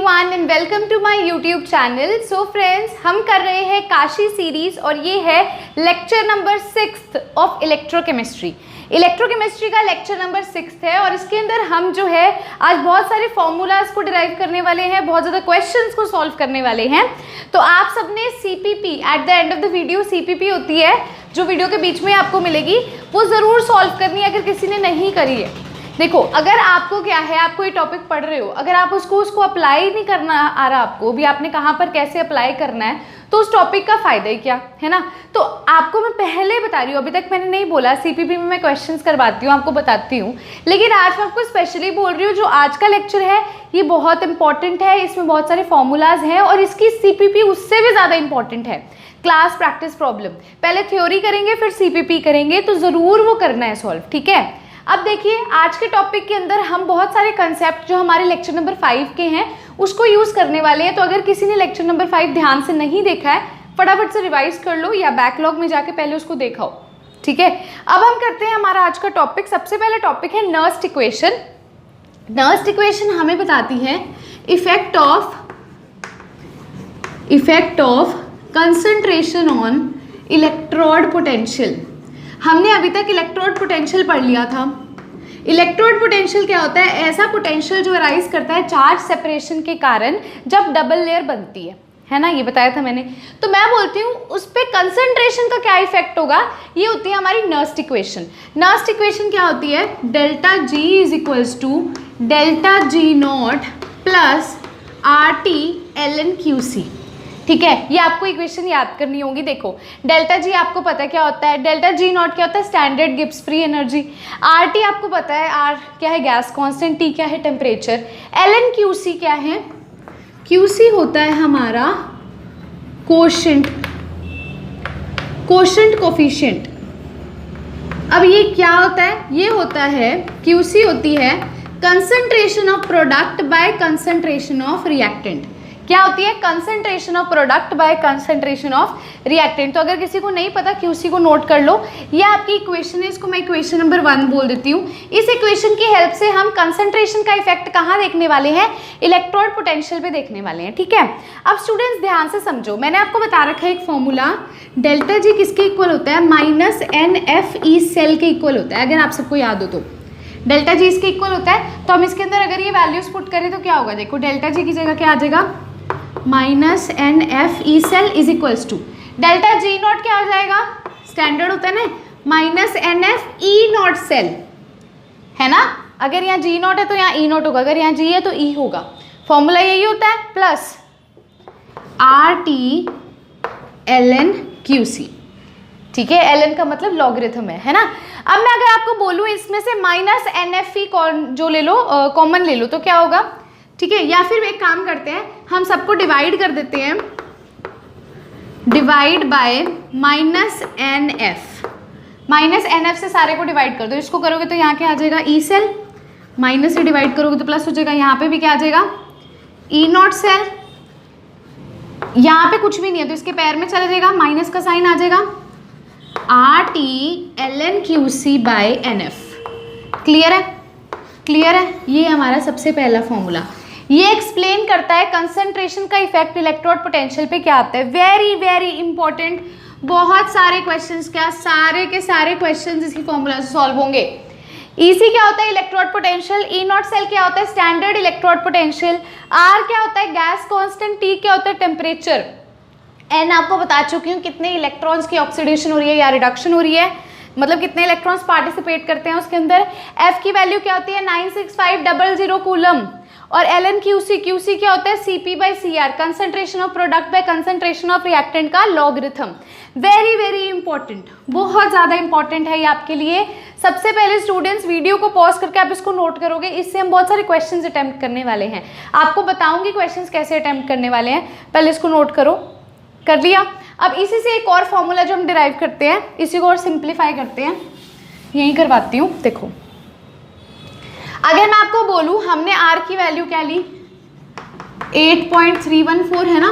Everyone and welcome to my YouTube channel. So friends, हम कर रहे हैं काशी सीरीज और ये है lecture number 6 of electrochemistry. Electrochemistry का लेक्चर नंबर 6 है और इसके अंदर हम जो है आज बहुत सारे फॉर्मूलाज को डिराइव करने वाले हैं, बहुत ज़्यादा क्वेश्चंस को सॉल्व करने वाले हैं। तो आप सबने CPP at the end of the video, CPP होती है जो वीडियो के बीच में आपको मिलेगी, वो ज़रूर सॉल्व करनी है अगर किसी ने नहीं करी है। देखो, अगर आपको क्या है, आप कोई टॉपिक पढ़ रहे हो, अगर आप उसको अप्लाई नहीं करना आ रहा आपको भी, आपने कहाँ पर कैसे अप्लाई करना है, तो उस टॉपिक का फ़ायदा ही क्या है ना। तो आपको मैं पहले बता रही हूँ, अभी तक मैंने नहीं बोला, सीपीपी में मैं क्वेश्चंस करवाती हूँ, आपको बताती हूँ, लेकिन आज मैं आपको स्पेशली बोल रही हूँ जो आज का लेक्चर है ये बहुत इंपॉर्टेंट है। इसमें बहुत सारे फॉर्मूलाज हैं और इसकी सीपीपी उससे भी ज़्यादा इंपॉर्टेंट है। क्लास प्रैक्टिस प्रॉब्लम, पहले थ्योरी करेंगे फिर सीपीपी करेंगे, तो ज़रूर वो करना है सॉल्व, ठीक है। अब देखिए, आज के टॉपिक के अंदर हम बहुत सारे कंसेप्ट जो हमारे लेक्चर नंबर 5 के हैं उसको यूज़ करने वाले हैं। तो अगर किसी ने लेक्चर नंबर 5 ध्यान से नहीं देखा है, फटाफट से रिवाइज कर लो या बैकलॉग में जाके पहले उसको देखाओ, ठीक है। अब हम करते हैं हमारा आज का टॉपिक। सबसे पहला टॉपिक है नर्स्ट इक्वेशन। नर्स्ट इक्वेशन हमें बताती है effect of concentration on electrode potential. हमने अभी तक इलेक्ट्रोड पोटेंशियल पढ़ लिया था। इलेक्ट्रोड पोटेंशियल क्या होता है? ऐसा पोटेंशियल जो अराइज करता है चार्ज सेपरेशन के कारण जब डबल लेयर बनती है ना, ये बताया था मैंने। तो मैं बोलती हूँ उस पर कंसंट्रेशन का क्या इफेक्ट होगा, ये होती है हमारी नर्स्ट इक्वेशन। नर्स्ट इक्वेशन क्या होती है? Delta G is equals to delta G naught plus R T L N Q C, ठीक है। ये आपको इक्वेशन याद करनी होगी। देखो, डेल्टा जी आपको पता है क्या होता है, डेल्टा जी नॉट क्या होता है? Standard Gibbs free energy. R T आपको पता है, आर क्या है? Gas constant. टी क्या है? Temperature. L N Q C क्या है? क्यू सी होता है हमारा कोशेंट कोफिशिएंट। अब ये क्या होता है? ये होता है, क्यू सी होती है concentration of product by concentration of reactant. क्या होती है? Concentration of product by concentration of reactant. तो अगर किसी को नहीं पता, क्यूसी को नोट कर लो। ये आपकी इक्वेशन है, इसको मैं इक्वेशन नंबर 1 बोल देती हूँ। इस इक्वेशन की हेल्प से हम कंसंट्रेशन का इफेक्ट कहाँ देखने वाले हैं? इलेक्ट्रोड पोटेंशियल पे देखने वाले हैं, ठीक है। अब स्टूडेंट्स ध्यान से समझो, मैंने आपको बता रखा है एक फॉर्मूला, डेल्टा जी किसके इक्वल होता है? Minus N F E cell के इक्वल होता है। अगर आप सबको याद हो तो डेल्टा जी इसके इक्वल होता है। तो हम इसके अंदर अगर ये वैल्यूज पुट करें तो क्या होगा? देखो, डेल्टा जी की जगह क्या आ जाएगा? Minus N F E cell is equals to delta G naught क्या हो जाएगा? स्टैंडर्ड होता है ना, minus N F E naught cell, है ना। अगर यहाँ जी नॉट है तो यहाँ ई नॉट होगा, अगर यहाँ जी है तो ई होगा। फॉर्मूला यही होता है, plus R T L N Q C, ठीक है। एल एन का मतलब लॉगरिथम है ना। अब मैं अगर आपको बोलूँ इसमें से माइनस एन एफ ई जो ले लो, कॉमन ले लो, तो क्या होगा? ठीक है, या फिर एक काम करते हैं, हम सबको डिवाइड कर देते हैं, divide by minus N F. Minus N F से सारे को डिवाइड कर दो। इसको करोगे तो यहाँ क्या आ जाएगा? E cell. माइनस से डिवाइड करोगे तो प्लस हो जाएगा। यहाँ पे भी क्या आ जाएगा? ई नॉट सेल। यहाँ पे कुछ भी नहीं है तो इसके पैर में चला जाएगा, माइनस का साइन आ जाएगा। R T L N Q C by N F. Clear है? क्लियर है? ये हमारा सबसे पहला फॉर्मूला। ये एक्सप्लेन करता है कंसंट्रेशन का इफेक्ट इलेक्ट्रोड पोटेंशियल पे क्या आता है। वेरी वेरी इंपॉर्टेंट, बहुत सारे क्वेश्चंस, क्या सारे के सारे क्वेश्चंस इसकी फॉर्मूला से सॉल्व होंगे। ईसी क्या होता है? Electrode potential. E naught cell क्या होता है? Standard electrode potential. आर क्या होता है? Gas constant. टी क्या होता है? टेम्परेचर। एन आपको बता चुकी हूँ कितने इलेक्ट्रॉन्स की ऑक्सीडेशन हो रही है या रिडक्शन हो रही है, मतलब कितने इलेक्ट्रॉन्स पार्टिसिपेट करते हैं उसके अंदर। एफ की वैल्यू क्या होती है? 96500 कूलम। और एल एन क्यू सी क्या होता है? CP by C R, concentration of product by concentration of reactant का लॉगरिथम। वेरी वेरी इंपॉर्टेंट, बहुत ज़्यादा इंपॉर्टेंट है ये आपके लिए। सबसे पहले स्टूडेंट्स वीडियो को पॉज करके आप इसको नोट करोगे, इससे हम बहुत सारे क्वेश्चंस अटेम्प्ट करने वाले हैं। आपको बताऊंगी क्वेश्चंस कैसे अटेम्प्ट करने वाले हैं, पहले इसको नोट करो। कर लिया? अब इसी से एक और फॉर्मूला जो हम डिराइव करते हैं, इसी को और सिंप्लीफाई करते हैं, यही करवाती हूँ। देखो, अगर मैं आपको बोलूँ हमने आर की वैल्यू क्या ली? 8.314 है ना।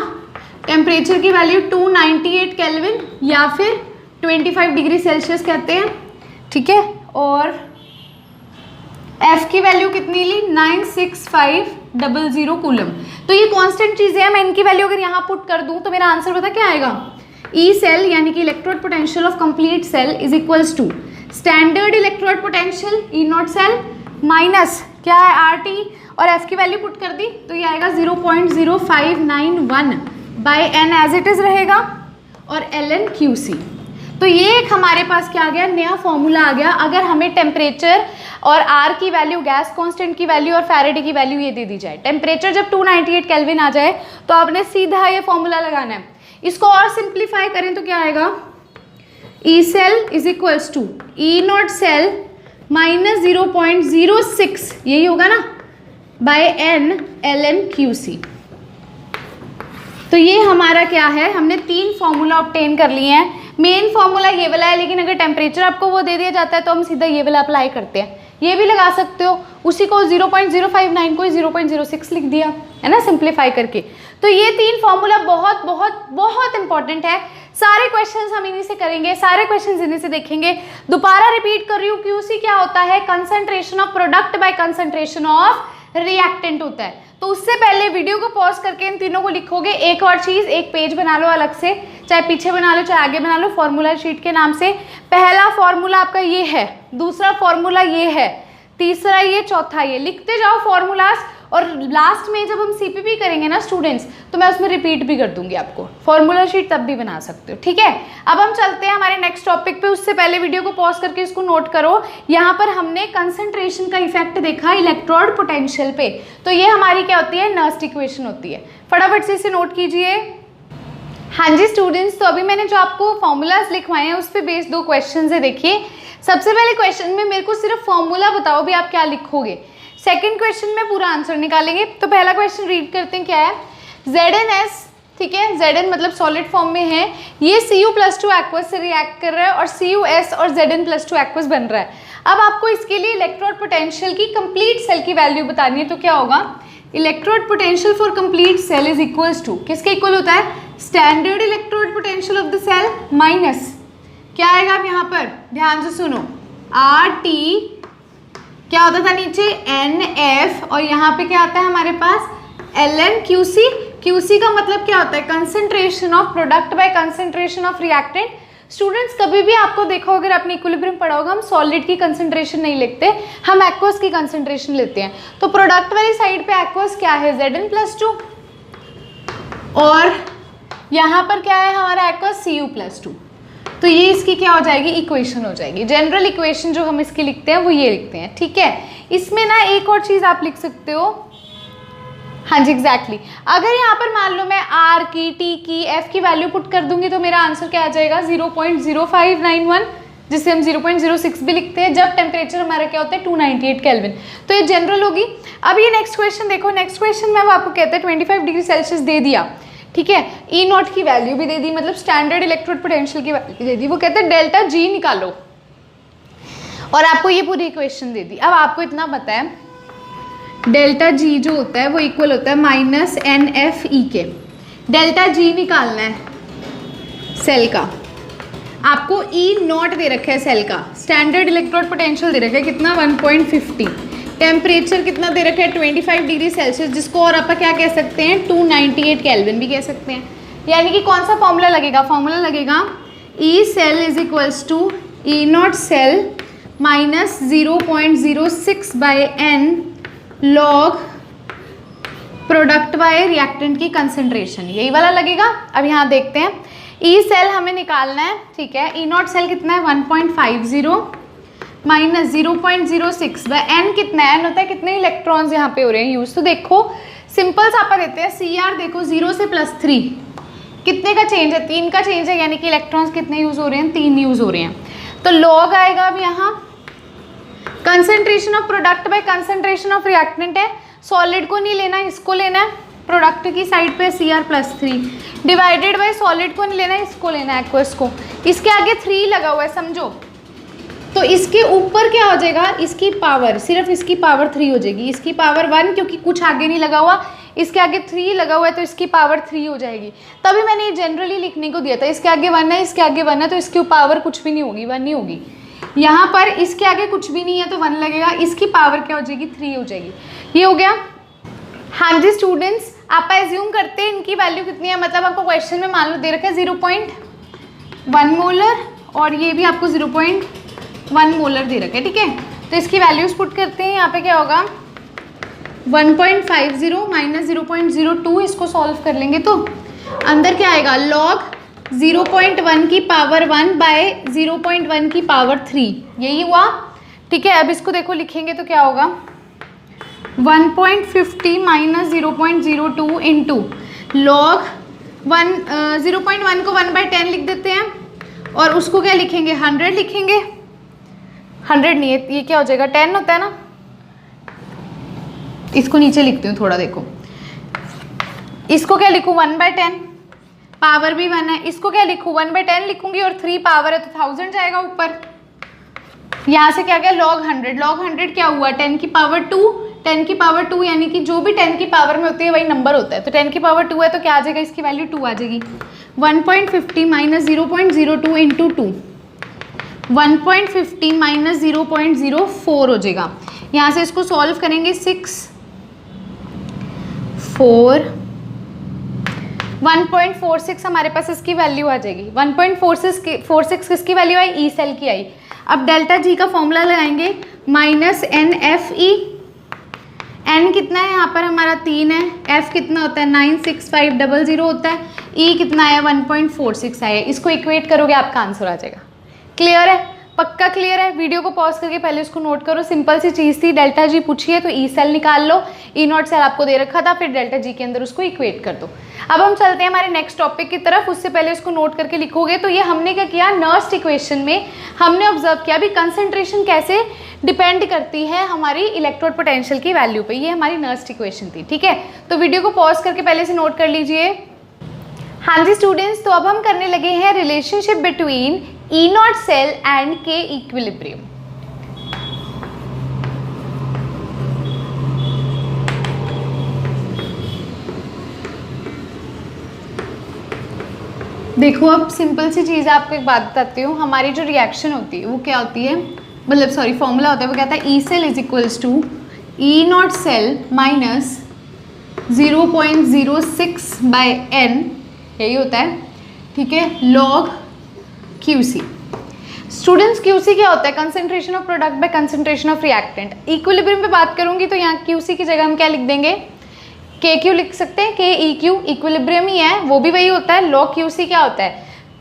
टेम्परेचर की वैल्यू 298 केल्विन या फिर 25 डिग्री सेल्सियस कहते हैं, ठीक है। और एफ की वैल्यू कितनी ली? 96500 कूलम। तो ये कांस्टेंट चीज़ें हैं, मैं इनकी वैल्यू अगर यहाँ पुट कर दूँ तो मेरा आंसर पता क्या आएगा, ई सेल यानी कि electrode potential of complete cell is equals to standard electrode potential E naught cell minus क्या है आर टी, और एफ की वैल्यू पुट कर दी तो ये आएगा 0.0591 by N as it is रहेगा, और एल एन क्यू सी। तो ये एक हमारे पास क्या आ गया, नया फॉर्मूला आ गया। अगर हमें टेम्परेचर और आर की वैल्यू, गैस कांस्टेंट की वैल्यू और फैराडे की वैल्यू ये दे दी जाए, टेम्परेचर जब 298 केल्विन आ जाए तो आपने सीधा ये फॉर्मूला लगाना है। इसको और सिंप्लीफाई करें तो क्या आएगा, E cell is equals to E naught cell minus 0.06 यही होगा ना by N L N Q C. तो ये हमारा क्या है, हमने 3 फॉर्मूला ऑब्टेन कर लिए हैं। मेन फॉर्मूला ये वाला है, लेकिन अगर टेम्परेचर आपको वो दे दिया जाता है तो हम सीधा ये वाला अप्लाई करते हैं। ये भी लगा सकते हो, उसी को 0.059 को 0.06 लिख दिया है ना सिंप्लीफाई करके। तो ये 3 फॉर्मूला बहुत बहुत बहुत इंपॉर्टेंट है। सारे क्वेश्चंस हम इन्हीं से करेंगे, सारे क्वेश्चंस इन्हीं से देखेंगे। दोबारा रिपीट कर रही हूँ, क्यूसी क्या होता है, concentration of product by concentration of reactant होता है। तो उससे पहले वीडियो को पॉज करके इन तीनों को लिखोगे। एक और चीज़, एक पेज बना लो अलग से, चाहे पीछे बना लो चाहे आगे बना लो, फॉर्मूला शीट के नाम से। पहला फॉर्मूला आपका ये है, दूसरा फॉर्मूला ये है, तीसरा ये, चौथा ये। लिखते जाओ फॉर्मूलाज, और लास्ट में जब हम सीपीपी करेंगे ना स्टूडेंट्स, तो मैं उसमें रिपीट भी कर दूंगी आपको। फॉर्मूला शीट तब भी बना सकते हो, ठीक है। अब हम चलते हैं हमारे नेक्स्ट टॉपिक पे। उससे पहले वीडियो को पॉज करके इसको नोट करो। यहाँ पर हमने कंसंट्रेशन का इफेक्ट देखा इलेक्ट्रोड पोटेंशियल पे। तो ये हमारी क्या होती है, नर्स्ट इक्वेशन होती है। फटाफट से इसे नोट कीजिए। हाँ जी स्टूडेंट्स, तो अभी मैंने जो आपको फॉर्मूलाज लिखवाए हैं उस पर बेस्ड 2 क्वेश्चन है। देखिए, सबसे पहले क्वेश्चन में मेरे को सिर्फ फॉर्मूला बताओ भी आप क्या लिखोगे। सेकंड क्वेश्चन में पूरा आंसर निकालेंगे। तो पहला क्वेश्चन रीड करते हैं, क्या है, ZnS, ठीक है, Zn मतलब सॉलिड फॉर्म में है, ये Cu+2 एक्वस से रिएक्ट कर रहा है और CuS और Zn+2 एक्वस बन रहा है। अब आपको इसके लिए इलेक्ट्रोड पोटेंशियल की कंप्लीट सेल की वैल्यू बतानी है। तो क्या होगा, electrode potential for complete cell is equals to, किसके इक्वल होता है, standard electrode potential of the cell minus क्या आएगा, अब यहाँ पर ध्यान से सुनो, RT क्या होता था नीचे, NF, और यहाँ पे क्या आता है हमारे पास, LN QC। QC का मतलब क्या होता है, concentration of product by concentration of reactant. Students कभी भी आपको देखो, अगर आपने इक्विलिब्रियम पढ़ा होगा, हम सॉलिड की कंसंट्रेशन नहीं लिखते, हम एक्वस की कंसंट्रेशन लेते हैं। तो प्रोडक्ट वाली साइड पे एक्वस क्या है, Zn+2, और यहाँ पर क्या है हमारा एक्वस Cu+2। तो ये इसकी क्या हो जाएगी, इक्वेशन हो जाएगी। जनरल इक्वेशन जो हम इसकी लिखते हैं वो ये लिखते हैं, ठीक है। इसमें ना एक और चीज़ आप लिख सकते हो, हाँ जी एग्जैक्टली। अगर यहाँ पर मान लो मैं R की, T की, F की वैल्यू पुट कर दूंगी तो मेरा आंसर क्या आ जाएगा, 0.0591, जिसे हम 0.06 भी लिखते हैं जब टेम्परेचर हमारा क्या होता है 298 केल्विन। तो ये जनरल होगी। अब ये नेक्स्ट क्वेश्चन देखो, नेक्स्ट क्वेश्चन में वो आपको कहते हैं 25 डिग्री सेल्सियस दे दिया, ठीक है, ई नॉट की वैल्यू भी दे दी, मतलब स्टैंडर्ड इलेक्ट्रोड पोटेंशियल की वैल्यू दे दी। वो कहते हैं डेल्टा जी निकालो, और आपको ये पूरी इक्वेशन दे दी। अब आपको इतना पता है डेल्टा जी जो होता है वो इक्वल होता है -NFE के। डेल्टा जी निकालना है सेल का, आपको ई नॉट दे रखा है सेल का, स्टैंडर्ड इलेक्ट्रोड पोटेंशियल दे रखा है कितना, 1.50, टेम्परेचर कितना दे रखा है 25 डिग्री सेल्सियस, जिसको और आप क्या कह सकते हैं 298 केल्विन भी कह सकते हैं। यानी कि कौन सा फॉर्मूला लगेगा, फॉर्मूला लगेगा E cell is equals to E naught cell minus 0.06 by N log product by reactant की कंसंट्रेशन, यही वाला लगेगा। अब यहाँ देखते हैं, ई सेल हमें निकालना है, ठीक है। ई नॉट सेल कितना है 1.50 माइनस 0.06 बाय एन कितना है, एन होता है कितने इलेक्ट्रॉन्स यहाँ पे हो रहे हैं यूज। तो देखो सिंपल सा आप देते हैं, CR देखो 0 से +3 कितने का चेंज है, 3 का चेंज है, यानी कि इलेक्ट्रॉन्स कितने यूज हो रहे हैं, 3 यूज हो रहे हैं। तो लॉग आएगा अब यहाँ concentration of product by concentration of reactant है, सॉलिड को नहीं लेना, इसको लेना है, प्रोडक्ट की साइड पे CR+3 डिवाइडेड बाय सॉलिड को नहीं लेना, इसको लेना है एक्वस को। इसके आगे 3 लगा हुआ है समझो, तो इसके ऊपर क्या हो जाएगा, इसकी पावर, सिर्फ इसकी पावर 3 हो जाएगी, इसकी पावर 1 क्योंकि कुछ आगे नहीं लगा हुआ, इसके आगे 3 लगा हुआ है तो इसकी पावर 3 हो जाएगी। तभी मैंने ये जनरली लिखने को दिया था, इसके आगे 1 है, इसके आगे 1 है, तो इसकी पावर कुछ भी नहीं होगी, 1 नहीं होगी। यहाँ पर इसके आगे कुछ भी नहीं है तो 1 लगेगा, इसकी पावर क्या हो जाएगी 3 हो जाएगी। ये हो गया। हाँ जी स्टूडेंट्स, आप एज्यूम करते हैं इनकी वैल्यू कितनी है, मतलब आपको क्वेश्चन में मान लो दे रखा है 0.1 मोलर और ये भी आपको 0.1 मोलर दे रखा है, ठीक है। तो इसकी वैल्यूज पुट करते हैं, यहाँ पे क्या होगा 1.50 माइनस 0.02, इसको सॉल्व कर लेंगे तो अंदर क्या आएगा log 0.1 की पावर 1 बाय 0.1 की पावर 3, यही हुआ, ठीक है। अब इसको देखो लिखेंगे तो क्या होगा 1.50 माइनस 0.02 इंटू लॉग 0.1 को 1/10 लिख देते हैं और उसको क्या लिखेंगे 100 लिखेंगे, 100 नहीं है ये क्या हो जाएगा 10 होता है ना, इसको नीचे लिखती हूँ थोड़ा, देखो इसको क्या लिखूँ 1/10, पावर भी 1 है, इसको क्या लिखूँ 1/10 लिखूंगी और 3 पावर है तो 1000 जाएगा ऊपर। यहाँ से क्या गया log 100 क्या हुआ 10 की पावर 2, 10 की पावर 2 यानी कि जो भी 10 की पावर में होती है वही नंबर होता है, तो 10 की पावर 2 है तो क्या आ जाएगा इसकी वैल्यू 2 आ जाएगी। 1.50 माइनस 0.02 इंटू 2, 1.50 माइनस 0.04 हो जाएगा। यहाँ से इसको सॉल्व करेंगे 1.46 हमारे पास इसकी वैल्यू आ जाएगी। 1.46 किसकी वैल्यू आई ई सेल की आई। अब डेल्टा जी का फॉर्मूला लगाएंगे माइनस NFE, N कितना है यहाँ पर हमारा 3 है, F कितना होता है 96500 होता है, E कितना है 1.46 आया, इसको इक्वेट करोगे आपका आंसर आ जाएगा। क्लियर है, पक्का क्लियर है। वीडियो को पॉज करके पहले इसको नोट करो, सिंपल सी चीज़ थी, डेल्टा जी पूछी है तो ई सेल निकाल लो, ई नॉट सेल आपको दे रखा था, फिर डेल्टा जी के अंदर उसको इक्वेट कर दो। अब हम चलते हैं हमारे नेक्स्ट टॉपिक की तरफ, उससे पहले इसको नोट करके लिखोगे तो ये हमने क्या किया नर्स्ट इक्वेशन में हमने ऑब्जर्व किया भी कंसंट्रेशन कैसे डिपेंड करती है हमारी इलेक्ट्रोड पोटेंशियल की वैल्यू पे, ये हमारी नर्स्ट इक्वेशन थी, ठीक है। तो वीडियो को पॉज करके पहले से नोट कर लीजिए। हाँ जी स्टूडेंट्स, तो अब हम करने लगे हैं relationship between E naught cell and K equilibrium. देखो अब सिंपल सी चीज़ आपको एक बात बताती हूँ, हमारी जो रिएक्शन होती है वो क्या होती है, मतलब सॉरी फॉर्मूला होता है वो कहता है E cell is equals to E naught cell minus 0.06/n, यही होता है, ठीक है, लॉग QC। स्टूडेंट्स QC क्या होता है, concentration of product by concentration of reactant. Equilibrium पे बात करूंगी तो यहाँ QC की जगह हम क्या लिख देंगे KQ लिख सकते हैं, KEQ इक्विलिब्रियम ही है, वो भी वही होता है। लॉग QC क्या होता है,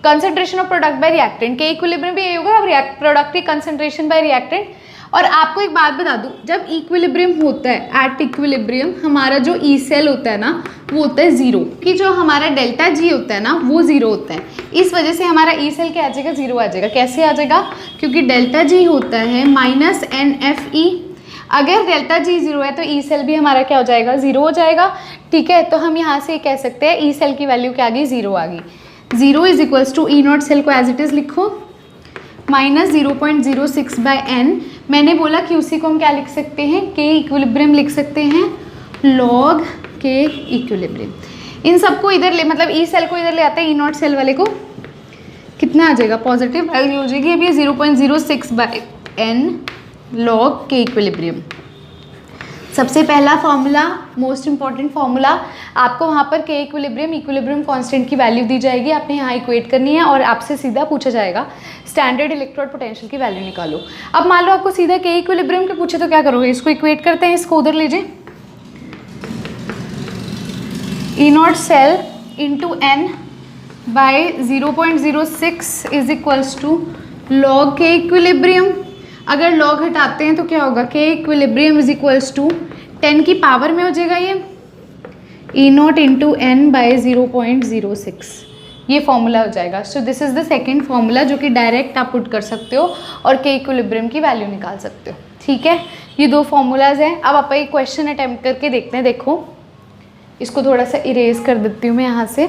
concentration of product by reactant, के इक्विलिब्रियम भी यही होगा, प्रोडक्ट की कंसंट्रेशन बाय रिएक्टेंट। और आपको एक बात बता दूं, जब इक्विलिब्रियम होता है एट इक्विलिब्रियम हमारा जो ई सेल होता है ना वो होता है 0, कि जो हमारा डेल्टा जी होता है ना वो 0 होता है, इस वजह से हमारा ई सेल क्या आ जाएगा 0 आ जाएगा। कैसे आ जाएगा, क्योंकि डेल्टा जी होता है माइनस NFE, अगर डेल्टा जी 0 है तो ई सेल भी हमारा क्या हो जाएगा 0 हो जाएगा, ठीक है। तो हम यहाँ से कह सकते हैं ई सेल की वैल्यू क्या आ गई 0 आ गई। 0 is equals to E naught cell को एज इट इज़ लिखो माइनस 0.06/n। मैंने बोला QC को हम क्या लिख सकते हैं, के इक्विलिब्रियम लिख सकते हैं, लॉग के इक्विलिब्रियम। इन सबको इधर ले, मतलब ई सेल को इधर ले आते हैं, ई नॉट सेल वाले को कितना आ जाएगा पॉजिटिव वैल्यू हो जाएगी, अभी 0.06/n लॉग के इक्विलिब्रियम। सबसे पहला फॉर्मूला, मोस्ट इंपॉर्टेंट फॉर्मूला, आपको वहाँ पर के इक्विलिब्रियम कांस्टेंट की वैल्यू दी जाएगी, आपने यहाँ इक्वेट करनी है और आपसे सीधा पूछा जाएगा स्टैंडर्ड इलेक्ट्रोड पोटेंशियल की वैल्यू निकालो। अब मान लो आपको सीधा के इक्विलिब्रियम के पूछे तो क्या करोगे, इसको इक्वेट करते हैं, इसको उधर लीजिए, E naught cell into n by 0.06 is equals to log K equilibrium. अगर लॉग हटाते हैं तो क्या होगा, के इक्विलिब्रियम इज इक्वल्स टू 10 की पावर में हो जाएगा ये ई नॉट इंटू n बाय 0.06, ये फॉर्मूला हो जाएगा। So this is the second formula जो कि डायरेक्ट आप पुट कर सकते हो और के इक्विलिब्रियम की वैल्यू निकाल सकते हो, ठीक है। ये दो फॉर्मूलाज हैं। अब आप एक क्वेश्चन अटेम्प्ट करके देखते हैं। देखो इसको थोड़ा सा इरेज कर देती हूँ मैं यहाँ से।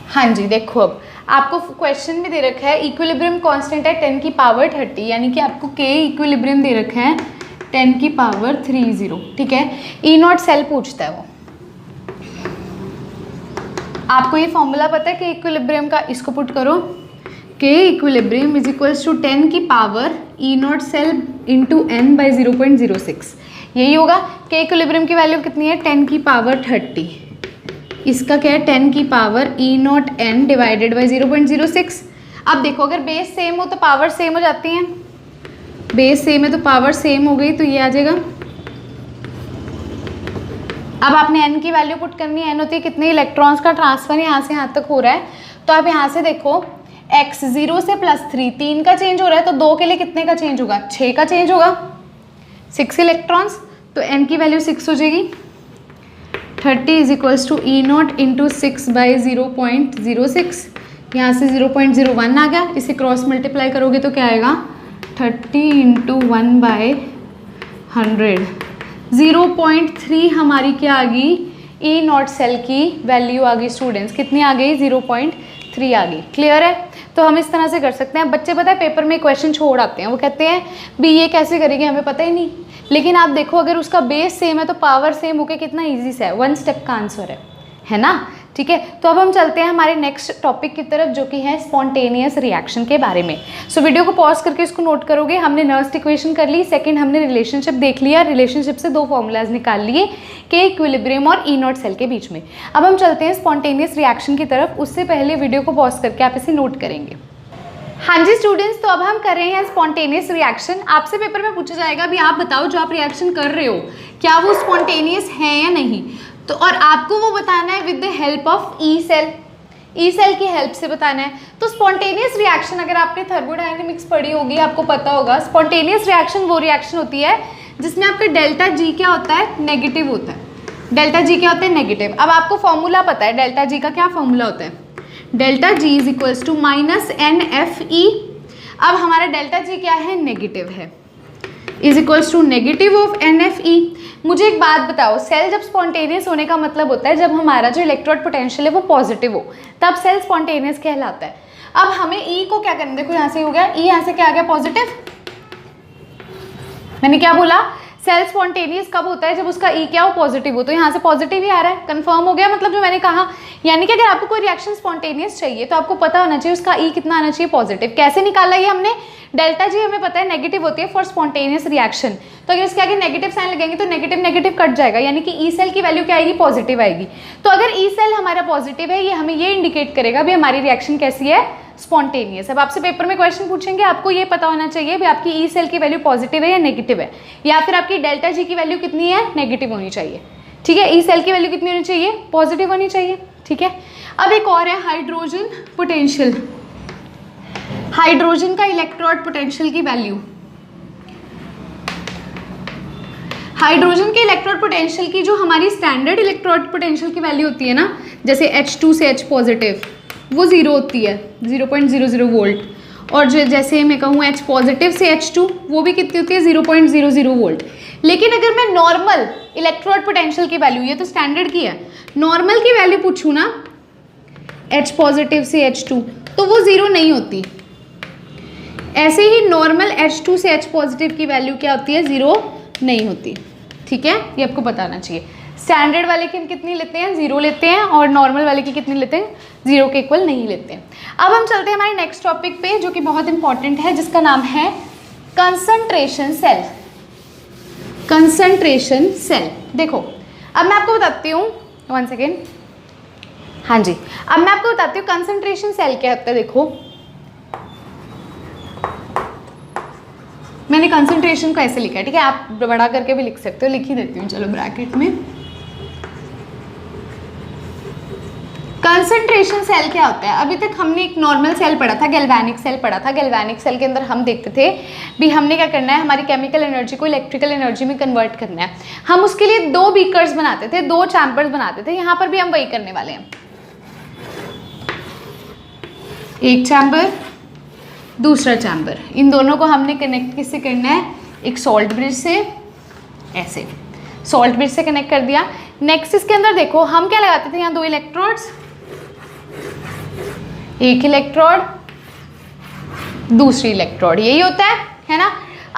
हाँ जी, देखो अब आपको क्वेश्चन में दे रखा है इक्विलिब्रियम कांस्टेंट है 10 की पावर 30, यानी कि आपको के इक्विलिब्रियम दे रखा है 10 की पावर 30, ठीक है। ई नॉट सेल पूछता है वो, आपको ये फॉर्मूला पता है कि इक्विलिब्रियम का, इसको पुट करो, K equilibrium is equals to 10 की power E naught cell into n by 0.06, यही होगा। K इक्विलिब्रियम की वैल्यू कितनी है, 10 की पावर 30, इसका क्या है 10 की power E not n divided by 0.06। अब देखो अगर बेस सेम हो तो पावर सेम हो जाती हैं, बेस सेम है तो पावर सेम हो गई, तो ये आ जाएगा। अब आपने n की वैल्यू पुट करनी है, n होती है कितने इलेक्ट्रॉन्स का ट्रांसफर यहाँ से यहाँ तक हो रहा है, तो आप यहाँ से देखो x 0 से +3 3 का चेंज हो रहा है, तो 2 के लिए कितने का चेंज होगा, 6 का चेंज होगा, 6 इलेक्ट्रॉन्स, तो n की वैल्यू 6 हो जाएगी। 30 is equals to E naught into 6 by 0.06, यहाँ से 0.01 आ गया, इसे क्रॉस मल्टीप्लाई करोगे तो क्या आएगा 30 इंटू 1 बाई 100, 0.3 हमारी क्या आ गई, E नॉट सेल की वैल्यू आ गई स्टूडेंट्स, कितनी आ गई 0.3 आ गई। क्लियर है, तो हम इस तरह से कर सकते हैं। बच्चे पता है पेपर में क्वेश्चन छोड़ आते हैं, वो कहते हैं भी ये कैसे करेंगे, हमें पता ही नहीं, लेकिन आप देखो अगर उसका बेस सेम है तो पावर सेम होके कितना ईजी सा है, 1 स्टेप का आंसर है ना। ठीक है, तो अब हम चलते हैं हमारे नेक्स्ट टॉपिक की तरफ जो कि है स्पॉन्टेनियस रिएक्शन के बारे में। सो वीडियो को पॉज करके इसको नोट करोगे। हमने नर्स्ट इक्वेशन कर ली, सेकंड हमने रिलेशनशिप देख लिया, रिलेशनशिप से 2 फॉर्मूलाज निकाल लिए के इक्विलिब्रियम और ई नॉट सेल के बीच में। अब हम चलते हैं स्पॉन्टेनियस रिएक्शन की तरफ, उससे पहले वीडियो को पॉज करके आप इसे नोट करेंगे। हाँ जी स्टूडेंट्स, तो अब हम कर रहे हैं स्पॉन्टेनियस रिएक्शन। आपसे पेपर में पूछा जाएगा भी आप बताओ जो आप रिएक्शन कर रहे हो क्या वो स्पॉन्टेनियस है या नहीं, तो और आपको वो बताना है with the help of E cell, E cell की हेल्प से बताना है। तो स्पॉन्टेनियस रिएक्शन अगर आपने थर्मोडायनेमिक्स पढ़ी होगी आपको पता होगा, स्पॉन्टेनियस रिएक्शन वो रिएक्शन होती है जिसमें आपका डेल्टा जी क्या होता है, नेगेटिव होता है। डेल्टा जी क्या होता है, नेगेटिव। अब आपको फॉर्मूला पता है डेल्टा जी का, क्या फॉर्मूला होता है, delta G is equals to -NFE। अब हमारा डेल्टा जी क्या है, नेगेटिव है, is equals to negative of NFE। मुझे एक बात बताओ, सेल जब स्पॉन्टेनियस होने का मतलब होता है जब हमारा जो इलेक्ट्रोड पोटेंशियल है वो पॉजिटिव हो, तब सेल स्पॉन्टेनियस कहलाता है। अब हमें E को क्या करना है, देखो यहाँ से हो गया E, यहाँ से क्या आ गया, पॉजिटिव। मैंने क्या बोला, सेल स्पॉन्टेनियस कब होता है, जब उसका E क्या हो, पॉजिटिव हो, तो यहाँ से पॉजिटिव ही आ रहा है, कंफर्म हो गया मतलब जो मैंने कहा। यानी कि अगर आपको कोई रिएक्शन स्पॉन्टेनियस चाहिए तो आपको पता होना चाहिए उसका E कितना आना चाहिए, पॉजिटिव। कैसे निकाला ये हमने, डेल्टा जी हमें पता है नेगेटिव होती है फॉर स्पॉन्टेनियस रिएक्शन, तो अगर इसके आगे नेगेटिव साइन लगेंगे तो नेगेटिव नेगेटिव कट जाएगा, यानी कि ई सेल की वैल्यू क्या आएगी, पॉजिटिव आएगी। तो अगर ई सेल हमारा पॉजिटिव है, ये हमें ये इंडिकेट करेगा भी हमारी रिएक्शन कैसी है, स्पॉन्टेनियस। अब आपसे पेपर में क्वेश्चन पूछेंगे, आपको ये पता होना चाहिए भी आपकी ई सेल की वैल्यू पॉजिटिव है या नेगेटिव है, या फिर आपकी डेल्टा जी की वैल्यू कितनी है, नेगेटिव होनी चाहिए। ठीक है, ई सेल की वैल्यू कितनी होनी चाहिए, पॉजिटिव होनी चाहिए। ठीक है, अब एक और है हाइड्रोजन पोटेंशियल, हाइड्रोजन का इलेक्ट्रोड पोटेंशियल की वैल्यू, हाइड्रोजन के इलेक्ट्रोड पोटेंशियल की जो हमारी स्टैंडर्ड इलेक्ट्रोड पोटेंशियल की वैल्यू होती है ना, जैसे H2 से H पॉजिटिव वो 0 होती है, 0.00 वोल्ट, और जो जैसे मैं कहूँ H पॉजिटिव से H2 वो भी कितनी होती है, 0.00 वोल्ट। लेकिन अगर मैं नॉर्मल इलेक्ट्रोड पोटेंशियल की वैल्यू, ये तो स्टैंडर्ड की है, नॉर्मल की वैल्यू पूछूँ ना H पॉजिटिव से H2 तो वो 0 नहीं होती। ऐसे ही नॉर्मल H2 से H पॉजिटिव की वैल्यू क्या होती है, 0 नहीं होती। ठीक है, ये आपको बताना चाहिए। स्टैंडर्ड वाले की हम कितनी लेते हैं, 0 लेते हैं, और नॉर्मल वाले की कितनी लेते हैं, 0 के इक्वल नहीं लेते हैं। अब हम चलते हैं हमारे नेक्स्ट टॉपिक पे जो कि बहुत इंपॉर्टेंट है, जिसका नाम है कंसंट्रेशन सेल। कंसंट्रेशन सेल, देखो अब मैं आपको बताती हूँ, 1 सेकेंड, हाँ जी, अब मैं आपको बताती हूँ कंसंट्रेशन सेल क्या होता है। देखो मैंने कंसंट्रेशन को ऐसे लिखा है, ठीक है, आप बड़ा करके भी लिख सकते हो, लिख ही देती हूँ चलो ब्रैकेट में। कंसंट्रेशन सेल क्या होता है, अभी तक हमने एक नॉर्मल सेल पढ़ा था, गैल्वेनिक सेल पढ़ा था। गैल्वेनिक सेल के अंदर हम देखते थे भी हमने क्या करना है, हमारी केमिकल एनर्जी को इलेक्ट्रिकल एनर्जी में कन्वर्ट करना है। हम उसके लिए 2 बीकर्स बनाते थे, 2 चैम्बर्स बनाते थे। यहाँ पर भी हम वही करने वाले हैं, एक चैम्बर दूसरा चैम्बर, इन दोनों को हमने कनेक्ट किससे करना है, एक सॉल्ट ब्रिज से, ऐसे सॉल्ट ब्रिज से कनेक्ट कर दिया। नेक्स्ट इसके अंदर देखो हम क्या लगाते थे, यहाँ 2 इलेक्ट्रोड्स, एक इलेक्ट्रोड दूसरी इलेक्ट्रोड, यही होता है ना।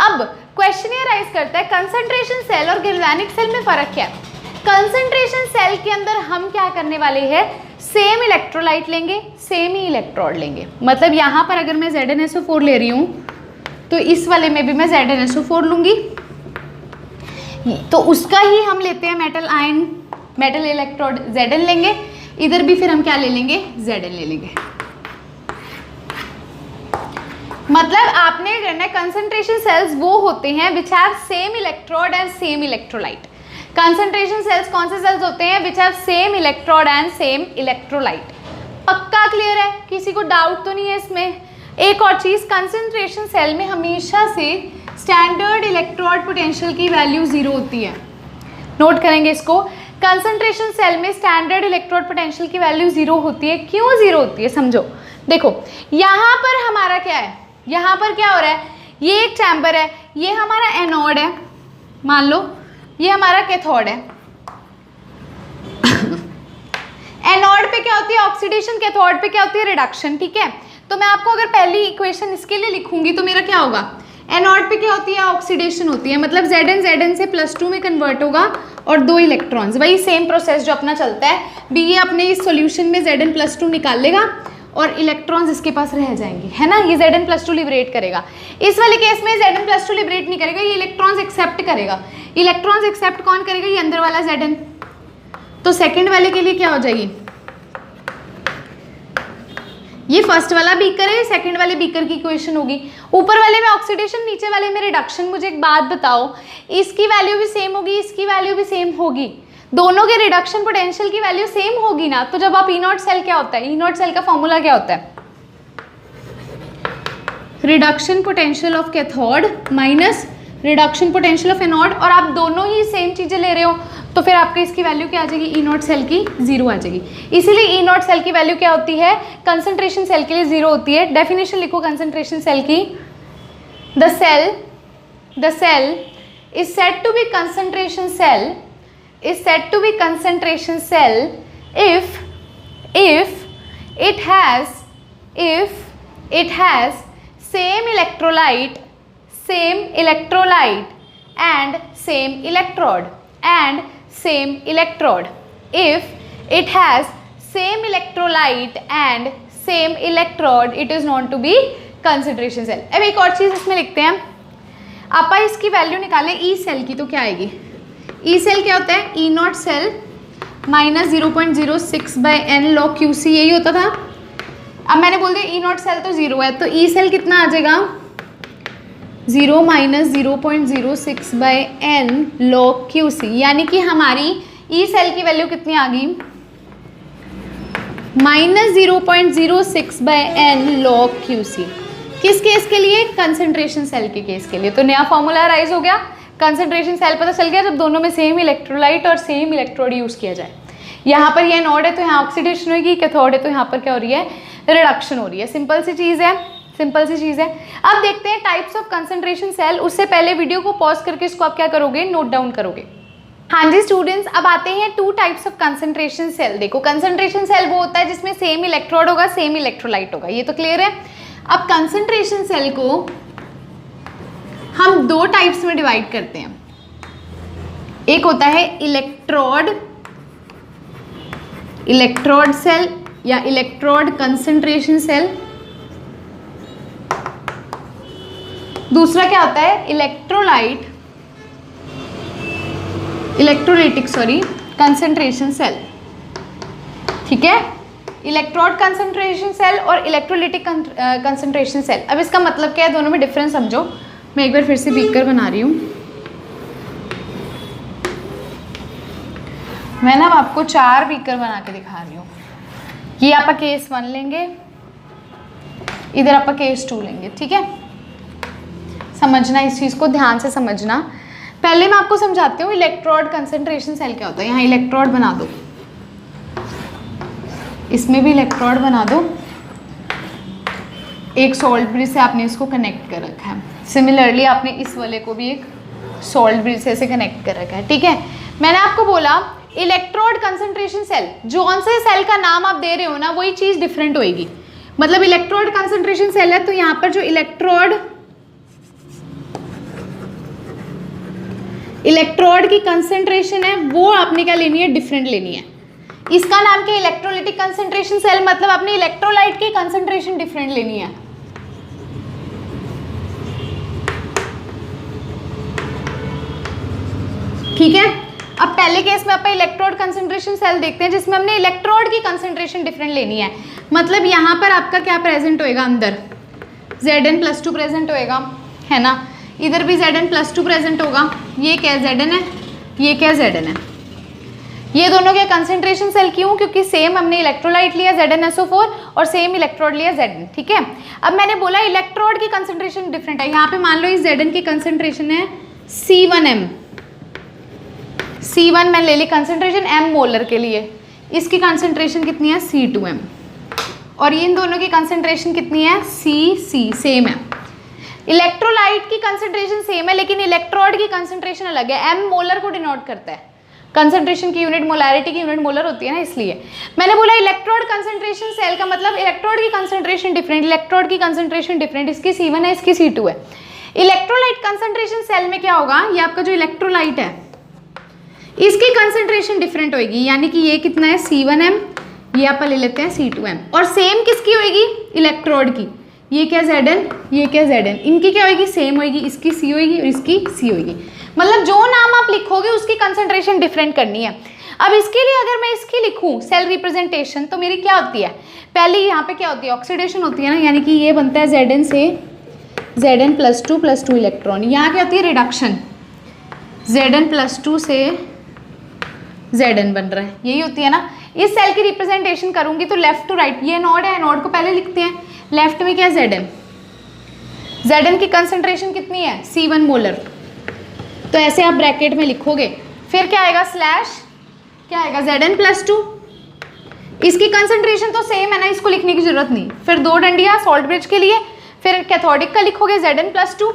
अब क्वेश्चन ये राइज करता है कंसंट्रेशन सेल और गैल्वेनिक सेल में फर्क क्या है। कंसंट्रेशन सेल के अंदर हम क्या करने वाले हैं, सेम इलेक्ट्रोलाइट लेंगे, सेम ही इलेक्ट्रोड लेंगे। मतलब यहाँ पर अगर मैं ZnSO4 ले रही हूँ तो इस वाले में भी मैं ZnSO4 लूँगी, तो उसका ही हम लेते हैं metal ion, metal electrode Zn लेंगे, इधर भी फिर हम क्या ले लेंगे, Zn ले लेंगे। मतलब आपने करना है, कंसंट्रेशन सेल्स वो होते हैं which have same electrode and same electrolyte. Concentration cells कौन से सेल्स होते हैं, which have same electrode and same electrolyte. पक्का क्लियर है, किसी को डाउट तो नहीं है इसमें। एक और चीज, कंसंट्रेशन सेल में हमेशा से स्टैंडर्ड इलेक्ट्रोड पोटेंशियल की वैल्यू 0 होती है। नोट करेंगे इसको, कंसंट्रेशन सेल में स्टैंडर्ड इलेक्ट्रोड पोटेंशियल की वैल्यू 0 होती है। क्यों 0 होती है समझो। देखो यहाँ पर हमारा क्या है, यहाँ पर क्या हो रहा है, ये एक चैम्बर है, ये हमारा एनोड है, मान लो ये हमारा कैथोड है। एनोड पे क्या होती है ऑक्सीडेशन, कैथोड पे क्या होती है रिडक्शन, ठीक है। तो मैं आपको अगर पहली इक्वेशन इसके लिए लिखूंगी तो मेरा क्या होगा, एनोड पे क्या होती है ऑक्सीडेशन होती है, मतलब Zn से +2 में कन्वर्ट होगा और 2 इलेक्ट्रॉन्स, वही सेम प्रोसेस जो अपना चलता है। बी ये अपने इस सॉल्यूशन में Zn+2 निकाल लेगा और इलेक्ट्रॉन्स इसके पास रह जाएंगे, है ना। ये Zn+2 लिबरेट करेगा। इस वाले केस में Zn+2 लिबरेट नहीं करेगा, ये इलेक्ट्रॉन्स एक्सेप्ट करेगा। इलेक्ट्रॉन्स एक्सेप्ट कौन करेगा, ये अंदर वाला Zn। तो सेकंड वाले के लिए क्या हो जाएगी, ये फर्स्ट वाला बीकर है, सेकंड वाले बीकर की इक्वेशन होगी। ऊपर वाले में ऑक्सीडेशन, नीचे वाले में रिडक्शन। मुझे एक बात बताओ, इसकी वैल्यू भी सेम होगी, इसकी वैल्यू भी सेम होगी, दोनों के रिडक्शन पोटेंशियल की वैल्यू सेम होगी ना। तो जब आप E0 सेल क्या होता है, E0 सेल का फॉर्मूला क्या होता है, reduction potential of cathode minus reduction potential of anode, और आप दोनों ही सेम चीजें ले रहे हो तो फिर आपके इसकी वैल्यू क्या आ जाएगी, E0 सेल की 0 आ जाएगी। इसीलिए E0 सेल की वैल्यू क्या होती है, कंसंट्रेशन सेल के लिए 0 होती है। डेफिनेशन लिखो कंसंट्रेशन सेल की, the cell is said to be concentration cell, is said to be concentration cell if it has same electrolyte and same electrode if it has same electrolyte and same electrode, it is known to be concentration cell। अब एक और चीज इसमें लिखते हैं, आप इसकी value निकालें ई सेल की तो क्या आएगी, ई सेल क्या होता है, E0 cell minus 0.06/n log QC, यही होता था। अब मैंने बोल दिया E0 सेल तो 0 है, तो ई सेल कितना आ जाएगा, 0 माइनस 0.06/n log QC, यानी कि हमारी ई सेल की वैल्यू कितनी आ गई, माइनस 0.06/n log QC। किस केस के लिए, कंसंट्रेशन सेल के केस के लिए। तो नया फॉर्मूला राइज हो गया, कंसंट्रेशन सेल पता चल गया जब दोनों में सेम इलेक्ट्रोलाइट और सेम इलेक्ट्रोड यूज़ किया जाए। यहाँ पर ये एनोड है तो यहाँ ऑक्सीडेशन होगी, कैथोड है तो यहाँ पर क्या हो रही है, रिडक्शन हो रही है। सिंपल सी चीज़ है, सिंपल सी चीज़ है। अब देखते हैं टाइप्स ऑफ कंसंट्रेशन सेल। उससे पहले वीडियो को पॉज करके इसको आप क्या करोगे, नोट डाउन करोगे। हाँ जी स्टूडेंट्स, अब आते हैं 2 टाइप्स ऑफ कंसंट्रेशन सेल। देखो कंसंट्रेशन सेल वो होता है जिसमें सेम इलेक्ट्रोड होगा, सेम इलेक्ट्रोलाइट होगा, ये तो क्लियर है। अब कंसंट्रेशन सेल को हम 2 टाइप्स में डिवाइड करते हैं। एक होता है इलेक्ट्रोड सेल या इलेक्ट्रोड कंसंट्रेशन सेल, दूसरा क्या होता है, इलेक्ट्रोलाइटिक कंसंट्रेशन सेल। ठीक है, इलेक्ट्रोड कंसंट्रेशन सेल और इलेक्ट्रोलाइटिक कंसंट्रेशन सेल। अब इसका मतलब क्या है, दोनों में डिफरेंस समझो। मैं एक बार फिर से बीकर बना रही हूँ। मैं ना आपको 4 बीकर बना के दिखा रही हूँ। ये आप केस 1 लेंगे, इधर आप केस 2 लेंगे, ठीक है। समझना, इस चीज़ को ध्यान से समझना। पहले मैं आपको समझाती हूँ इलेक्ट्रोड कंसंट्रेशन सेल क्या होता है। यहाँ इलेक्ट्रोड बना दो, इसमें भी इलेक्ट्रोड बना दो, एक सॉल्ट ब्रिज से आपने इसको कनेक्ट कर रखा है। सिमिलरली आपने इस वाले को भी एक सॉल्ट ब्रिज से ऐसे कनेक्ट कर रखा है, ठीक है। मैंने आपको बोला इलेक्ट्रोड कंसंट्रेशन सेल, जो से सेल का नाम आप दे रहे हो ना, वही चीज़ डिफरेंट होएगी। मतलब इलेक्ट्रोड कंसंट्रेशन सेल है तो यहाँ पर जो इलेक्ट्रोड की कंसंट्रेशन है वो आपने क्या लेनी है, डिफरेंट लेनी है। इसका नाम क्या, इलेक्ट्रोलाइटिक कंसंट्रेशन सेल, मतलब अपने इलेक्ट्रोलाइट की कंसंट्रेशन डिफरेंट लेनी है। ठीक है, अब पहले केस में अपन इलेक्ट्रोड कंसंट्रेशन सेल देखते हैं जिसमें हमने इलेक्ट्रोड की कंसंट्रेशन डिफरेंट लेनी है। मतलब यहाँ पर आपका क्या प्रेजेंट होएगा, अंदर Zn+2 प्रेजेंट होएगा, है ना, इधर भी Zn+2 प्रेजेंट होगा। ये क्या Zn है, ये क्या Zn है, ये दोनों के कंसंट्रेशन सेल क्यों, क्योंकि सेम हमने इलेक्ट्रोलाइट लिया ZnSO4 और सेम इलेक्ट्रोड लिया Zn। ठीक है, अब मैंने बोला इलेक्ट्रोड की कंसंट्रेशन डिफरेंट है। यहाँ पे मान लो इस Zn की कंसंट्रेशन है C1m, C1 मैंने ले ली कंसंट्रेशन m मोलर के लिए, इसकी कंसंट्रेशन कितनी है C2m, और इन दोनों की कंसंट्रेशन कितनी है C सेम है। इलेक्ट्रोलाइट की कंसंट्रेशन सेम है लेकिन इलेक्ट्रोड की कंसंट्रेशन अलग है, m मोलर को डिनोट करता है, कंसंट्रेशन की यूनिट मोलैरिटी की यूनिट मोलर होती है ना, इसलिए मैंने बोला इलेक्ट्रोड कंसंट्रेशन सेल का मतलब इलेक्ट्रोड की कंसंट्रेशन डिफरेंट, इलेक्ट्रोड की कंसंट्रेशन डिफरेंट, इसकी C1 है इसकी C2 है। इलेक्ट्रोलाइट कंसंट्रेशन सेल में क्या होगा, ये आपका जो इलेक्ट्रोलाइट है इसकी कंसंट्रेशन डिफरेंट होगी, यानी कि ये कितना है C1m, ये आप ले लेते हैं C2m, और सेम किसकी होगी, इलेक्ट्रोड की, ये क्या Zn, ये क्या Zn, इनकी क्या होगी, सेम होगी, इसकी C होगी और इसकी C होगी। मतलब जो नाम आप लिखोगे उसकी कंसंट्रेशन डिफरेंट करनी है। अब इसके लिए अगर मैं इसकी लिखूं सेल रिप्रेजेंटेशन तो मेरी क्या होती है, पहले यहाँ पे क्या होती है, ऑक्सीडेशन होती है ना, यानी कि ये बनता है Zn से Zn+2 इलेक्ट्रॉन, यहाँ क्या होती है रिडक्शन, Zn+2 से Zn बन रहा है, यही होती है ना। इस सेल की रिप्रेजेंटेशन करूंगी तो लेफ्ट टू राइट, ये नोड है, नोड को पहले लिखते हैं, लेफ्ट में क्या है Zn की कंसंट्रेशन कितनी है C1 मोलर, तो ऐसे आप ब्रैकेट में लिखोगे, फिर क्या आएगा स्लैश, क्या आएगा Zn+2, इसकी कंसंट्रेशन तो सेम है ना, इसको लिखने की जरूरत नहीं, फिर 2 डंडियाँ सॉल्ट ब्रिज के लिए, फिर कैथोडिक का लिखोगे Zn+2,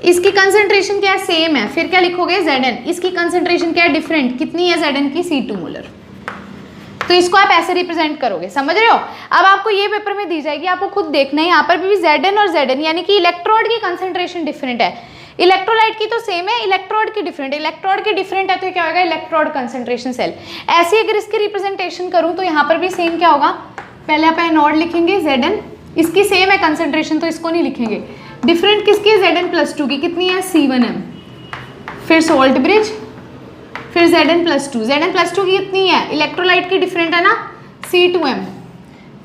इसकी कंसंट्रेशन क्या है सेम है, फिर क्या लिखोगे Zn, इसकी कंसंट्रेशन क्या है डिफरेंट, कितनी है Zn की C2 मोलर, तो इसको आप ऐसे रिप्रेजेंट करोगे, समझ रहे हो। अब आपको ये पेपर में दी जाएगी, आपको खुद देखना है, यहाँ पर भी Zn और Zn यानी कि इलेक्ट्रोड की कंसंट्रेशन डिफरेंट है, इलेक्ट्रोलाइट की तो सेम है, इलेक्ट्रोड की डिफरेंट, इलेक्ट्रोड की डिफरेंट है तो क्या होगा इलेक्ट्रोड कंसंट्रेशन सेल। ऐसे अगर इसकी रिप्रेजेंटेशन करूँ तो यहाँ पर भी सेम क्या होगा, पहले आप नोड लिखेंगे Zn, इसकी सेम है कंसंट्रेशन तो इसको नहीं लिखेंगे, डिफरेंट किसकी है Zn+2 की, कितनी है C1m, फिर सोल्ट ब्रिज, फिर Zn+2 की कितनी है, इलेक्ट्रोलाइट की डिफरेंट है ना C2m,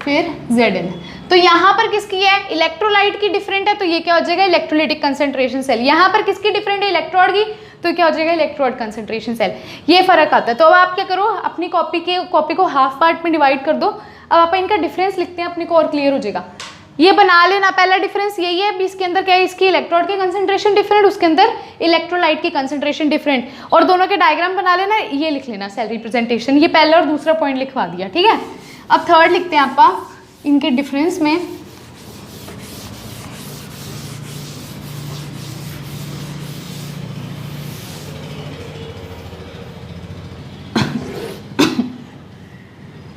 फिर Zn, तो यहाँ पर किसकी है इलेक्ट्रोलाइट की डिफरेंट है तो ये क्या हो जाएगा इलेक्ट्रोलाइटिक कंसंट्रेशन सेल, यहाँ पर किसकी डिफरेंट है इलेक्ट्रोड की तो क्या हो जाएगा इलेक्ट्रोड कंसंट्रेशन सेल, ये फर्क आता है। तो अब आप क्या करो, अपनी कॉपी को हाफ पार्ट में डिवाइड कर दो, अब आप इनका डिफरेंस लिखते हैं, अपने को और क्लियर हो जाएगा। ये बना लेना, पहला डिफरेंस यही है, अभी इसके अंदर क्या है, इसकी इलेक्ट्रोड की कंसंट्रेशन डिफरेंट, उसके अंदर इलेक्ट्रोलाइट की कंसंट्रेशन डिफरेंट, और दोनों के डायग्राम बना लेना, ये लिख लेना सेल रिप्रेजेंटेशन, ये पहला और दूसरा पॉइंट लिखवा दिया, ठीक है। अब थर्ड लिखते हैं आप इनके डिफरेंस में,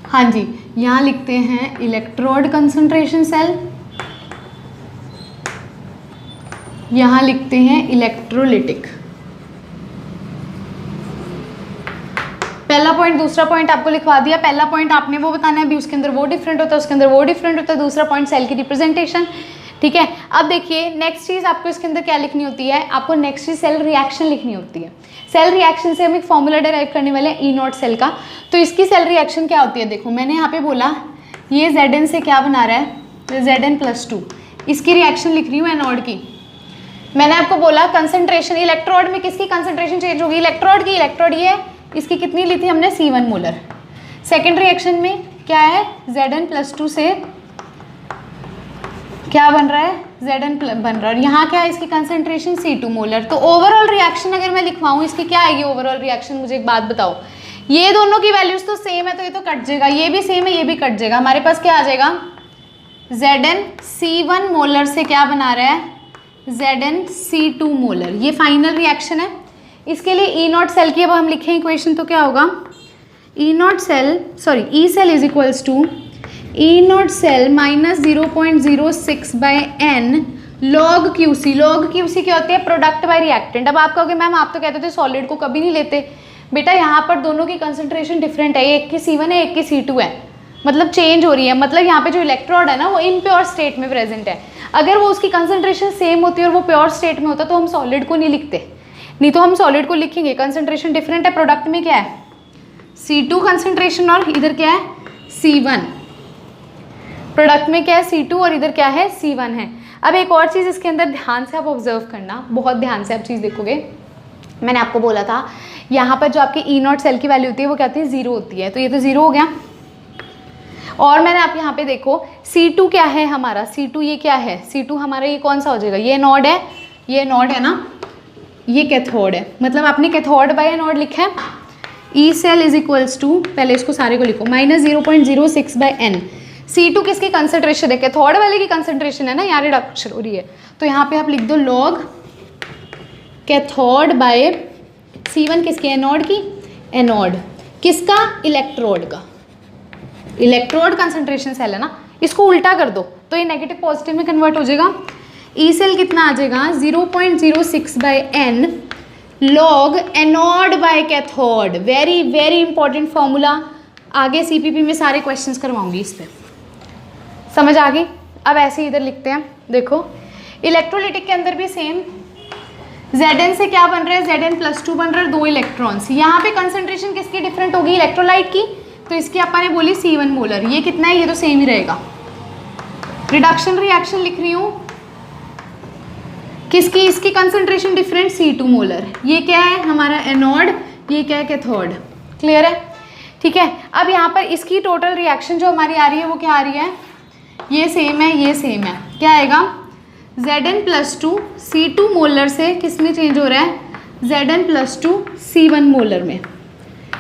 हाँ जी, यहाँ लिखते हैं इलेक्ट्रोड कंसंट्रेशन सेल, यहाँ लिखते हैं इलेक्ट्रोलिटिक। पहला पॉइंट दूसरा पॉइंट आपको लिखवा दिया, पहला पॉइंट आपने वो बताना है, अभी उसके अंदर वो डिफरेंट होता है, उसके अंदर वो डिफरेंट होता है, दूसरा पॉइंट सेल की रिप्रेजेंटेशन, ठीक है। अब देखिए नेक्स्ट चीज़ आपको इसके अंदर क्या लिखनी होती है, आपको नेक्स्ट चीज़ सेल रिएक्शन लिखनी होती है। सेल रिएक्शन से हम एक फॉर्मूला डिराइव करने वाले हैं E0 सेल का, तो इसकी सेल रिएक्शन क्या होती है, देखो मैंने यहाँ पे बोला ये Zn से क्या बना रहा है Zn+2, इसकी रिएक्शन लिख रही हूँ एनोड की। मैंने आपको बोला कंसंट्रेशन इलेक्ट्रोड में किसकी कंसंट्रेशन चेंज होगी, इलेक्ट्रोड की, इलेक्ट्रोड ये इसकी कितनी ली थी हमने C1 मोलर। सेकेंड रिएक्शन में क्या है Zn+2 से क्या बन रहा है Zn बन रहा है, और यहाँ क्या है इसकी कंसंट्रेशन C2 मोलर। तो ओवरऑल रिएक्शन अगर मैं लिखवाऊँ इसकी क्या आएगी ओवरऑल रिएक्शन, मुझे एक बात बताओ, ये दोनों की वैल्यूज तो सेम है तो ये तो कट जाएगा, ये भी सेम है ये भी कट जाएगा, हमारे पास क्या आ जाएगा Zn C1 मोलर से क्या बना रहा है Zn C2 मोलर, ये फाइनल रिएक्शन है। इसके लिए E0 सेल की अब हम लिखें इक्वेशन तो क्या होगा E0 cell E cell is equals to E0 cell minus 0.06/n log QC। log QC क्या होती है प्रोडक्ट बाय रिएक्टेंट। अब आप कहोगे मैम आप तो कहते थे सॉलिड को कभी नहीं लेते, बेटा यहाँ पर दोनों की कंसंट्रेशन डिफरेंट है, एक की C1 है एक की C2 है, मतलब चेंज हो रही है, मतलब यहाँ पे जो इलेक्ट्रोड है ना वो इम्प्योर स्टेट में प्रेजेंट है। अगर वो उसकी कंसंट्रेशन सेम होती है और वो प्योर स्टेट में होता तो हम सॉलिड को नहीं लिखते, नहीं तो हम सॉलिड को लिखेंगे। कंसंट्रेशन डिफरेंट है, प्रोडक्ट में क्या है C2 कंसंट्रेशन और इधर क्या है C1, प्रोडक्ट में क्या है C2 और इधर क्या है C1 है। अब एक और चीज़ इसके अंदर ध्यान से आप ऑब्जर्व करना, बहुत ध्यान से आप चीज़ देखोगे, मैंने आपको बोला था यहाँ पर जो आपकी E0 सेल की वैल्यू होती है वो क्या होती है 0 होती है, तो ये तो 0 हो गया। और मैंने आप यहाँ पे देखो C2 क्या है हमारा, C2 ये क्या है, C2 हमारा ये कौन सा हो जाएगा, ये एनोड है, ये एनोड है ना, ये कैथोड है, मतलब आपने कैथोड बाय एनोड लिखा है। E cell is equals to, पहले इसको सारे को लिखो, -0.06/n। C2 किसकी कंसंट्रेशन है, कैथोड वाले की कंसंट्रेशन है ना, यहाँ रिडक्शन हो रही है, तो यहाँ पे आप लिख दो लॉग कैथोड बाय C1 किसकी, एनोड की, एनोड किसका, इलेक्ट्रोड का, इलेक्ट्रोड कंसंट्रेशन सेल है ना, इसको उल्टा कर दो तो ये नेगेटिव पॉजिटिव में कन्वर्ट हो जाएगा। ई सेल कितना आ जाएगा 0.06/n log anode by cathode. Very very important formula, आगे सीपीपी में सारे क्वेश्चंस करवाऊंगी इस पे, समझ आ गई। अब ऐसे ही इधर लिखते हैं, देखो इलेक्ट्रोलिटिक के अंदर भी सेम, Zn से क्या बन रहा है, Zn+2 बन रहा है, 2 इलेक्ट्रॉन्स। यहाँ पे कंसंट्रेशन किसकी डिफरेंट होगी, इलेक्ट्रोलाइट की, तो इसकी अपन ने बोली C1 मोलर, ये कितना है, ये तो सेम ही रहेगा। रिडक्शन रिएक्शन लिख रही हूँ किसकी, इसकी कंसंट्रेशन डिफरेंट C2 मोलर, ये क्या है हमारा एनोड, ये क्या है कैथोड, क्लियर है, ठीक है। अब यहाँ पर इसकी टोटल रिएक्शन जो हमारी आ रही है वो क्या आ रही है, ये सेम है, ये सेम है, क्या आएगा Zn+2 C2 मोलर से किस में चेंज हो रहा है, Zn+2 C1 मोलर में।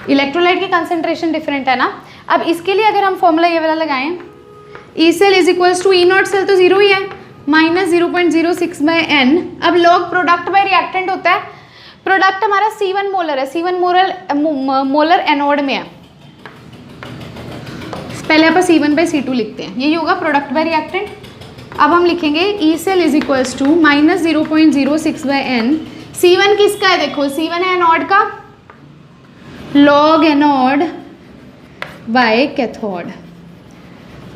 इलेक्ट्रोलाइट की कंसंट्रेशन डिफरेंट है ना। अब इसके लिए अगर हम फॉर्मूला ये वाला लगाएं, E cell is equals to E naught cell तो 0 ही है, -0.06/n। अब लॉग प्रोडक्ट बाय रिएक्टेंट होता है, प्रोडक्ट हमारा C1 मोलर है, C1 मोलर एनोड में है, पहले आप C1/C2 लिखते हैं, यही होगा प्रोडक्ट बाय रिएक्टेंट। अब हम लिखेंगे E cell is equals to -0.06/n। C1 किसका है, देखो C1 है एनोड का, लॉग एनोड बाय कैथोड,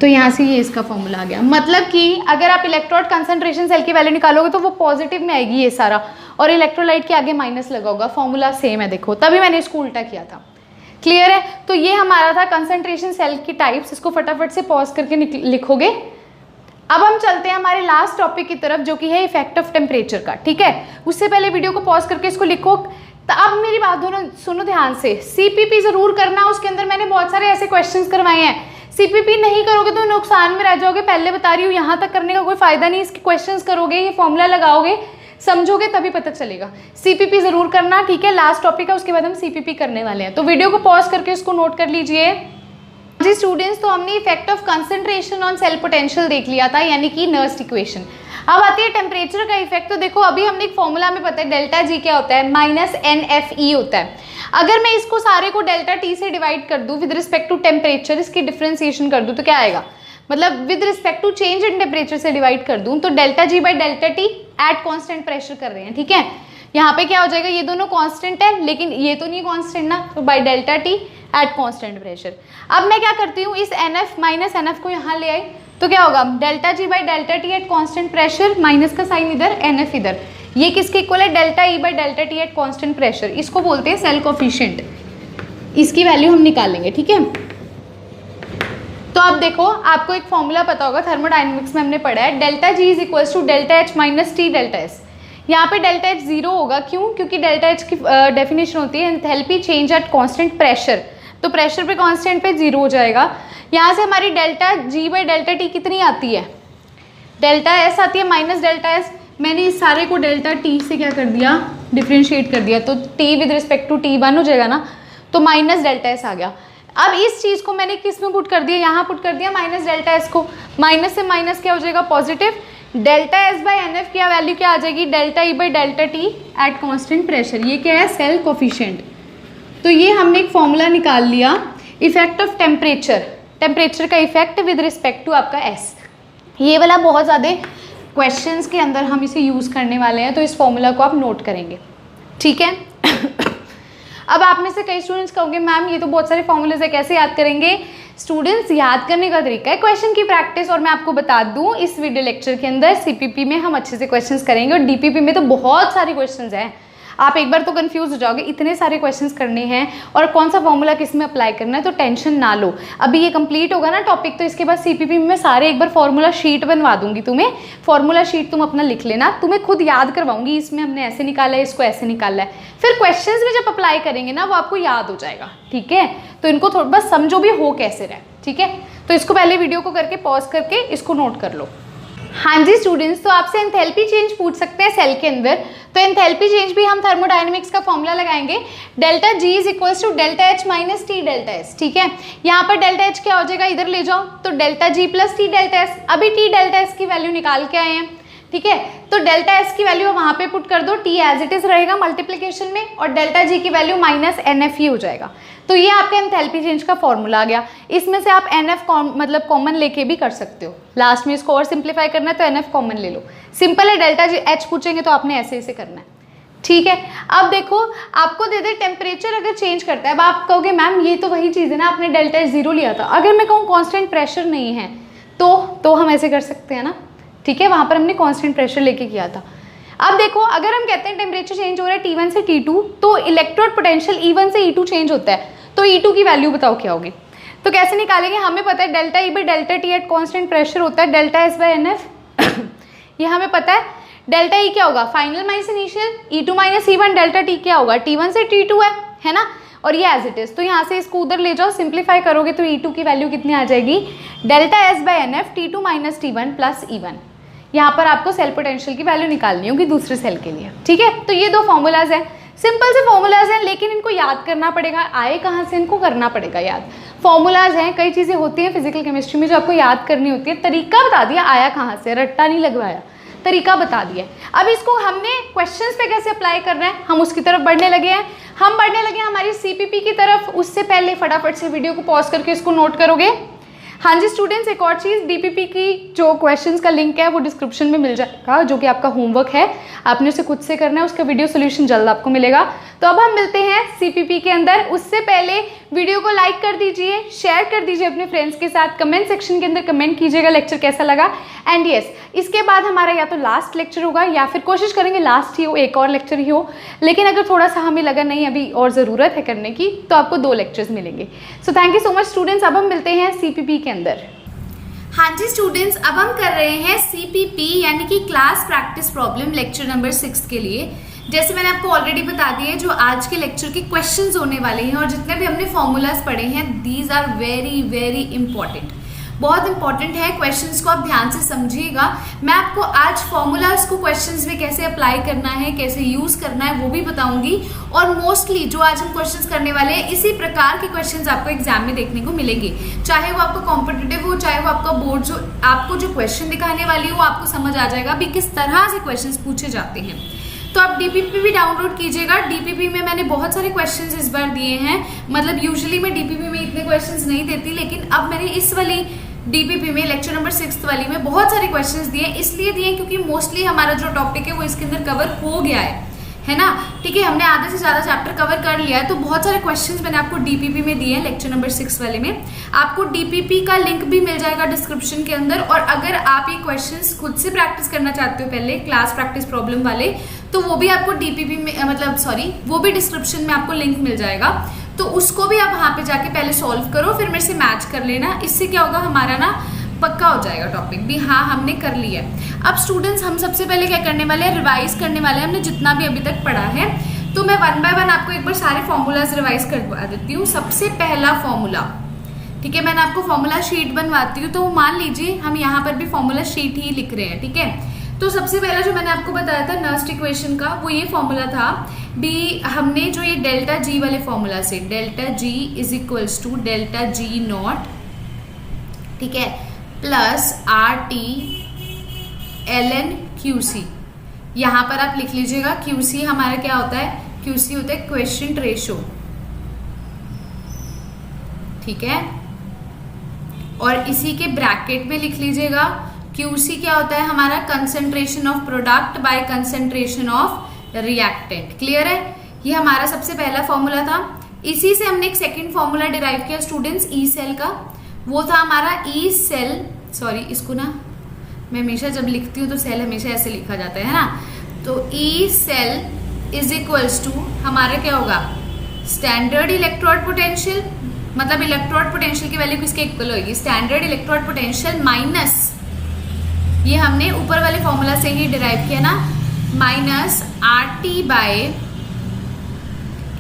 तो यहाँ से ये इसका फॉर्मूला आ गया। मतलब कि अगर आप इलेक्ट्रोड कंसंट्रेशन सेल की वैल्यू निकालोगे तो वो पॉजिटिव में आएगी ये सारा, और इलेक्ट्रोलाइट के आगे माइनस लगा होगा, फॉर्मूला सेम है, देखो तभी मैंने इसको उल्टा किया था, क्लियर है। तो ये हमारा था कंसंट्रेशन सेल की टाइप्स, इसको फटाफट से पॉज करके लिखोगे। अब हम चलते हैं हमारे लास्ट टॉपिक की तरफ जो कि है इफेक्ट ऑफ टेम्परेचर का, ठीक है। उससे पहले वीडियो को पॉज करके इसको लिखो। तो अब मेरी बात दोनों सुनो ध्यान से, सीपीपी जरूर करना, उसके अंदर मैंने बहुत सारे ऐसे क्वेश्चंस करवाए हैं, सीपीपी नहीं करोगे तो नुकसान में रह जाओगे, पहले बता रही हूँ, यहाँ तक करने का कोई फायदा नहीं। इसके क्वेश्चंस करोगे, ये फॉर्मूला लगाओगे, समझोगे तभी पता चलेगा। सीपीपी जरूर करना, ठीक है। लास्ट टॉपिक है, उसके बाद हम सीपीपी करने वाले हैं, तो वीडियो को पॉज करके इसको नोट कर लीजिए। जी स्टूडेंट्स, तो हमने effect of concentration on sale potential देख लिया था, यानी कि नर्स्ट इक्वेशन। अब आती है टेम्परेचर का इफेक्ट। तो देखो अभी हमने एक फॉर्मूला में पता है डेल्टा जी क्या होता है, -NFE होता है। अगर मैं इसको सारे को डेल्टा टी से डिवाइड कर दूं विद रिस्पेक्ट टू टेम्परेचर, इसकी डिफरेंशिएशन कर दूं तो क्या आएगा, मतलब with respect to change in temperature से डिवाइड कर दूं तो delta G by delta T at constant pressure कर रहे हैं, ठीक है। यहाँ पे क्या हो जाएगा, ये दोनों कांस्टेंट है लेकिन ये तो नहीं कांस्टेंट ना, तो bye delta T at constant pressure. अब मैं क्या करती हूँ, इस NF माइनस NF को यहाँ ले आई तो क्या होगा, delta G by delta T at constant pressure, minus का साइन इधर, NF इधर, ये किसके इक्वल है, delta E by delta T at constant pressure. इसको बोलते हैं सेल कोफिशिएंट, इसकी वैल्यू हम निकालेंगे, ठीक है। तो अब देखो आपको एक फॉर्मूला पता होगा, थर्मोडायनेमिक्स में हमने पढ़ा है, delta G is equals to delta H minus T delta S. यहाँ पे डेल्टा एच 0 होगा, क्यों, क्योंकि डेल्टा एच की डेफिनेशन होती है enthalpy change at constant pressure, तो प्रेशर पे कांस्टेंट पे 0 हो जाएगा। यहाँ से हमारी delta G by delta T कितनी आती है, डेल्टा एस आती है माइनस डेल्टा एस। मैंने इस सारे को डेल्टा टी से क्या कर दिया, डिफ्रेंशिएट कर दिया, तो T with respect to T 1 हो जाएगा ना, तो माइनस डेल्टा एस आ गया। अब इस चीज़ को मैंने किस में पुट कर दिया, यहाँ पुट कर दिया माइनस डेल्टा एस को, माइनस से माइनस क्या हो जाएगा, positive. Delta S by N F क्या वैल्यू क्या आ जाएगी, delta E by delta T at constant pressure, ये क्या है, सेल कोफिशिएंट। तो ये हमने एक फॉर्मूला निकाल लिया, इफेक्ट ऑफ टेम्परेचर, टेम्परेचर का इफेक्ट विद रिस्पेक्ट टू आपका एस। ये वाला बहुत ज़्यादा क्वेश्चंस के अंदर हम इसे यूज़ करने वाले हैं, तो इस फॉर्मूला को आप नोट करेंगे, ठीक है। अब आप में से कई स्टूडेंट्स कहोगे मैम ये तो बहुत सारे फॉर्मूलाज है, कैसे याद करेंगे? स्टूडेंट्स, याद करने का तरीका है क्वेश्चन की प्रैक्टिस। और मैं आपको बता दूं, इस वीडियो लेक्चर के अंदर सीपीपी में हम अच्छे से क्वेश्चंस करेंगे और डीपीपी में तो बहुत सारे क्वेश्चंस हैं। आप एक बार तो कंफ्यूज हो जाओगे, इतने सारे क्वेश्चंस करने हैं और कौन सा फॉर्मूला किस में अप्लाई करना है, तो टेंशन ना लो। अभी ये कंप्लीट होगा ना टॉपिक, तो इसके बाद सीपीपी में मैं सारे एक बार फॉर्मूला शीट बनवा दूंगी तुम्हें। फॉर्मूला शीट तुम अपना लिख लेना, तुम्हें खुद याद करवाऊंगी, इसमें हमने ऐसे निकाला है, इसको ऐसे निकाला है। फिर क्वेश्चंस में जब अप्लाई करेंगे ना वो आपको याद हो जाएगा, ठीक है? तो इनको थोड़ा बस समझो भी हो कैसे रहे, ठीक है? तो इसको पहले वीडियो को करके पॉज करके इसको नोट कर लो। हाँ जी स्टूडेंट्स, तो आपसे एंथैल्पी चेंज पूछ सकते हैं सेल के अंदर। तो एंथैल्पी चेंज भी हम थर्मोडायनेमिक्स का फॉर्मूला लगाएंगे, delta G is equals to delta H minus T delta S, ठीक है? यहाँ पर डेल्टा एच क्या हो जाएगा, इधर ले जाओ, तो डेल्टा जी प्लस टी डेल्टा एस। अभी टी डेल्टा एस की वैल्यू निकाल के आए हैं, ठीक है? तो डेल्टा एस की वैल्यू वहाँ पे पुट कर दो, टी एज इट इज रहेगा मल्टीप्लिकेशन में, और डेल्टा जी की वैल्यू माइनस एन एफ ही हो जाएगा। तो ये आपका एंथैल्पी चेंज का फॉर्मूला आ गया। इसमें से आप एन एफ मतलब कॉमन लेके भी कर सकते हो, लास्ट में इसको और सिंप्लीफाई करना है तो एन एफ कॉमन ले लो। सिंपल है, डेल्टा जी एच पूछेंगे तो आपने ऐसे ऐसे करना है, ठीक है? अब देखो, आपको दे दे टेम्परेचर अगर चेंज करता है, अब आप कहोगे मैम ये तो वही चीज़ है ना, आपने डेल्टा एच जीरो लिया था। अगर मैं कहूँ कॉन्स्टेंट प्रेशर नहीं है तो हम ऐसे कर सकते हैं ना, ठीक है? वहाँ पर हमने कांस्टेंट प्रेशर लेके किया था। अब देखो, अगर हम कहते हैं टेम्परेचर चेंज हो रहा है T1 से T2, तो इलेक्ट्रोड पोटेंशियल E1 से E2 चेंज होता है, तो E2 की वैल्यू बताओ क्या होगी? तो कैसे निकालेंगे? हमें पता है delta E by delta T eight constant pressure होता है डेल्टा S बाई NF। ये हमें पता है। डेल्टा E क्या होगा? Final minus initial. E2 minus E1 delta T क्या होगा? T1 से T2 है ना? और ये एज इट इज, तो यहाँ से इसको उधर ले जाओ, सिंप्लीफाई करोगे तो E2 की वैल्यू कितनी आ जाएगी? Delta S by NF T2 minus T1 plus E1। यहाँ पर आपको सेल पोटेंशियल की वैल्यू निकालनी होगी दूसरे सेल के लिए, ठीक है? तो ये दो फॉर्मूलाज हैं, सिंपल से फॉर्मूलाज हैं, लेकिन इनको याद करना पड़ेगा। आए कहाँ से? इनको करना पड़ेगा याद। फॉर्मूलाज हैं, कई चीज़ें होती हैं फिजिकल केमिस्ट्री में जो आपको याद करनी होती है। तरीका बता दिया, आया कहाँ से, रट्टा नहीं लगवाया, तरीका बता दिया। अब इसको हमने क्वेश्चंस पे कैसे अप्लाई करना है, हम उसकी तरफ बढ़ने लगे हैं। हम बढ़ने लगे हैं हमारी सीपीपी की तरफ। उससे पहले फटाफट से वीडियो को पॉज करके इसको नोट करोगे। हाँ जी स्टूडेंट्स, एक और चीज़, डीपीपी की जो क्वेश्चंस का लिंक है वो डिस्क्रिप्शन में मिल जाएगा, जो कि आपका होमवर्क है, आपने उसे खुद से करना है। उसका वीडियो सोल्यूशन जल्द आपको मिलेगा। तो अब हम मिलते हैं सीपीपी के अंदर। उससे पहले वीडियो को लाइक कर दीजिए, शेयर कर दीजिए अपने फ्रेंड्स के साथ, कमेंट सेक्शन के अंदर कमेंट कीजिएगा लेक्चर कैसा लगा। एंड यस, इसके बाद हमारा या तो लास्ट लेक्चर होगा या फिर कोशिश करेंगे लास्ट ही हो, एक और लेक्चर ही हो। लेकिन अगर थोड़ा सा हमें लगा नहीं अभी और ज़रूरत है करने की, तो आपको 2 लेक्चर्स मिलेंगे। So thank you so much students. अब हम मिलते हैं सीपीपी के अंदर। हाँ जी स्टूडेंट्स, अब हम कर रहे हैं सीपीपी यानी कि class practice problem lecture number 6 के लिए। जैसे मैंने आपको ऑलरेडी बता दिया है, जो आज के लेक्चर के क्वेश्चंस होने वाले हैं और जितने भी हमने फॉर्मूलाज पढ़े हैं, these are very very important, बहुत इंपॉर्टेंट है। क्वेश्चंस को आप ध्यान से समझिएगा। मैं आपको आज फॉर्मूलाज को क्वेश्चंस में कैसे अप्लाई करना है, कैसे यूज करना है, वो भी बताऊंगी। और मोस्टली जो आज हम क्वेश्चंस करने वाले हैं, इसी प्रकार के क्वेश्चंस आपको एग्जाम में देखने को मिलेंगे। चाहे वो आपका कॉम्पिटिटिव हो, चाहे वो आपका बोर्ड, जो आपको जो क्वेश्चन दिखाने वाली हो, आपको समझ आ जाएगा भी किस तरह से क्वेश्चन पूछे जाते हैं। तो आप डीपीपी भी डाउनलोड कीजिएगा। डीपीपी में मैंने बहुत सारे क्वेश्चंस इस बार दिए हैं। मतलब यूजुअली मैं डीपीपी में इतने क्वेश्चंस नहीं देती, लेकिन अब मैंने इस वाली डीपीपी में लेक्चर नंबर 6 वाली में बहुत सारे क्वेश्चंस दिए। इसलिए दिए क्योंकि मोस्टली हमारा जो टॉपिक है वो इसके अंदर कवर हो गया है ना? ठीक है, हमने आधे से ज्यादा चैप्टर कवर कर लिया है। तो बहुत सारे क्वेश्चंस मैंने आपको डीपीपी में दिए हैं लेक्चर नंबर 6 वाले में। आपको डीपीपी का लिंक भी मिल जाएगा डिस्क्रिप्शन के अंदर। और अगर आप ये क्वेश्चंस खुद से प्रैक्टिस करना चाहते हो पहले, क्लास प्रैक्टिस प्रॉब्लम वाले, तो वो भी आपको डीपीपी में वो भी डिस्क्रिप्शन में आपको लिंक मिल जाएगा। तो उसको भी आप वहां पे जाके पहले सॉल्व करो, फिर मेरे से मैच कर लेना। इससे क्या होगा, हमारा ना पक्का हो जाएगा टॉपिक भी, हाँ हमने कर लिया है। अब स्टूडेंट्स, हम सबसे पहले क्या करने वाले हैं, रिवाइज करने वाले हैं हमने जितना भी अभी तक पढ़ा है। तो मैं 1 बाय 1 आपको एक बार सारे फॉर्मूलाज रिवाइज करवा देती हूँ। सबसे पहला फॉर्मूला, ठीक है, मैंने आपको फॉर्मूला शीट बनवाती हूँ। तो मान लीजिए हम यहाँ पर भी फॉर्मूला शीट ही लिख रहे हैं, ठीक है। तो सबसे पहला जो मैंने आपको बताया था नर्स्ट इक्वेशन का, वो ये फॉर्मूला था भी। हमने जो ये डेल्टा जी वाले फॉर्मूला से, delta G is equals to delta G naught, ठीक है, plus R T L N Q C. यहां पर आप लिख लीजिएगा क्यू सी हमारा क्या होता है, क्यू सी होता है क्वेश्चन रेशो, ठीक है। और इसी के ब्रैकेट में लिख लीजिएगा क्यूसी क्या होता है हमारा, concentration of product by concentration of reactant. Clear है? ये हमारा सबसे पहला फॉर्मूला था। इसी से हमने एक सेकंड फॉर्मूला डिराइव किया स्टूडेंट्स ई सेल का, वो था हमारा ई सेल, सॉरी इसको ना मैं हमेशा जब लिखती हूँ तो सेल हमेशा ऐसे लिखा जाता है ना, तो E cell is equals to हमारा क्या होगा, स्टैंडर्ड इलेक्ट्रोड पोटेंशियल, मतलब इलेक्ट्रोड पोटेंशियल की वैल्यू किसके इक्वल होगी, स्टैंडर्ड इलेक्ट्रोड पोटेंशियल माइनस, ये हमने ऊपर वाले फॉर्मूला से ही डिराइव किया ना, minus R T by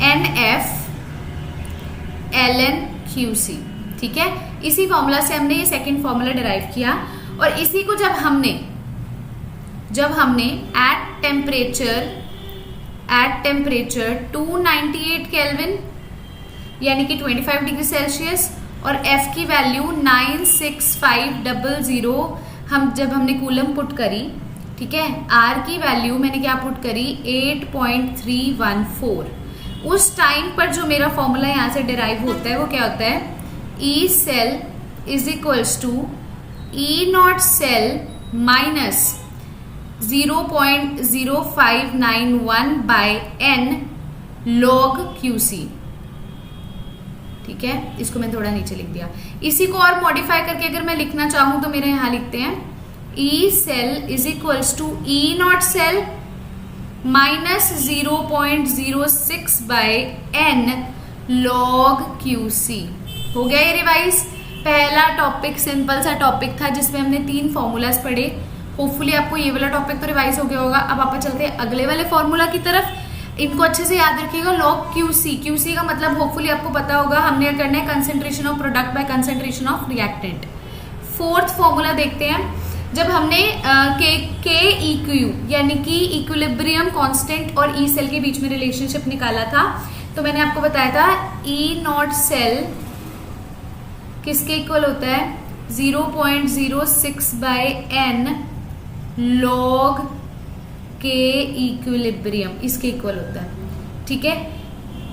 N F L N Q C. ठीक है, इसी फॉर्मूला से हमने ये सेकंड फॉर्मूला डिराइव किया। और इसी को जब हमने एट टेम्परेचर 298 केल्विन यानी कि 25 डिग्री सेल्सियस और F की वैल्यू 96500 जब हमने कूलम पुट करी, ठीक है, R की वैल्यू मैंने क्या पुट करी 8.314, उस टाइम पर जो मेरा फॉर्मूला यहाँ से डिराइव होता है वो क्या होता है, E cell is equals to E naught cell minus 0.0591 by n log QC। ठीक है, इसको मैं थोड़ा नीचे लिख दिया। इसी को और मॉडिफाई करके अगर मैं लिखना चाहूं तो मेरे यहां लिखते हैं E cell is equals to E naught cell minus 0.06 by n log QC। हो गया ये रिवाइज। पहला टॉपिक सिंपल सा टॉपिक था जिसमें हमने 3 फॉर्मूलाज पढ़े। होपफुली आपको ये वाला टॉपिक तो रिवाइज हो गया होगा। अब आप चलते हैं अगले वाले फॉर्मूला की तरफ। इनको अच्छे से याद रखिएगा, लॉग क्यूसी। क्यूसी का मतलब होपफुली आपको पता होगा, हमने करना है concentration of product by concentration of reactant. Fourth formula देखते हैं। जब हमने के इक्यू यानी कि इक्विलिब्रियम कांस्टेंट और ई सेल के बीच में रिलेशनशिप निकाला था, तो मैंने आपको बताया था ई नॉट सेल किसके इक्वल होता है 0.06 बाय n log के इक्विलिब्रियम, इसके इक्वल होता है। ठीक है,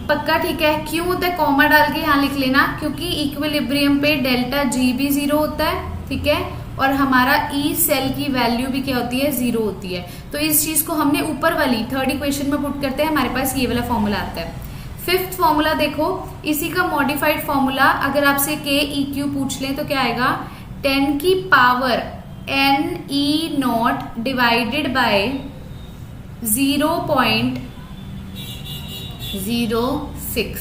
पक्का ठीक है। क्यों होता है, कॉमा डाल के यहाँ लिख लेना, क्योंकि इक्विलिब्रियम पे डेल्टा जी भी 0 होता है। ठीक है, और हमारा ई सेल की वैल्यू भी क्या होती है 0 होती है। तो इस चीज को हमने ऊपर वाली थर्ड इक्वेशन में पुट करते हैं, हमारे पास ये वाला फॉर्मूला आता है। फिफ्थ फॉर्मूला देखो, इसी का मॉडिफाइड फॉर्मूला अगर आपसे के ई क्यू पूछ लें तो क्या आएगा 10 की power n e not divided by 0.06।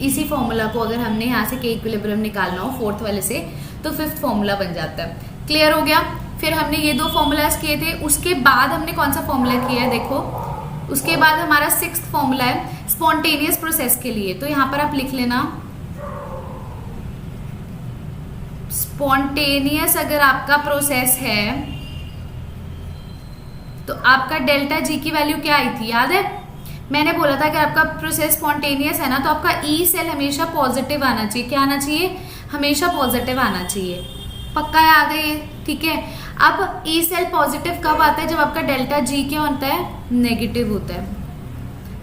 इसी फॉर्मूला को अगर हमने यहाँ से के इक्विलिब्रियम निकालना हो फोर्थ वाले से तो फिफ्थ फॉर्मूला बन जाता है। क्लियर हो गया। फिर हमने ये 2 फॉर्मूलाज किए थे, उसके बाद हमने कौन सा फॉर्मूला किया है देखो, उसके बाद हमारा 6th फॉर्मूला है स्पॉन्टेनियस प्रोसेस के लिए। तो यहां पर आप लिख लेना स्पॉन्टेनियस अगर आपका प्रोसेस है तो आपका डेल्टा जी की वैल्यू क्या आई थी, याद है? मैंने बोला था कि आपका प्रोसेस स्पॉन्टेनियस है ना, तो आपका ई सेल हमेशा पॉजिटिव आना चाहिए। क्या आना चाहिए? हमेशा पॉजिटिव आना चाहिए। पक्का याद है ये? ठीक है। अब ई सेल पॉजिटिव कब आता है? जब आपका डेल्टा जी क्या होता है? नेगेटिव होता है,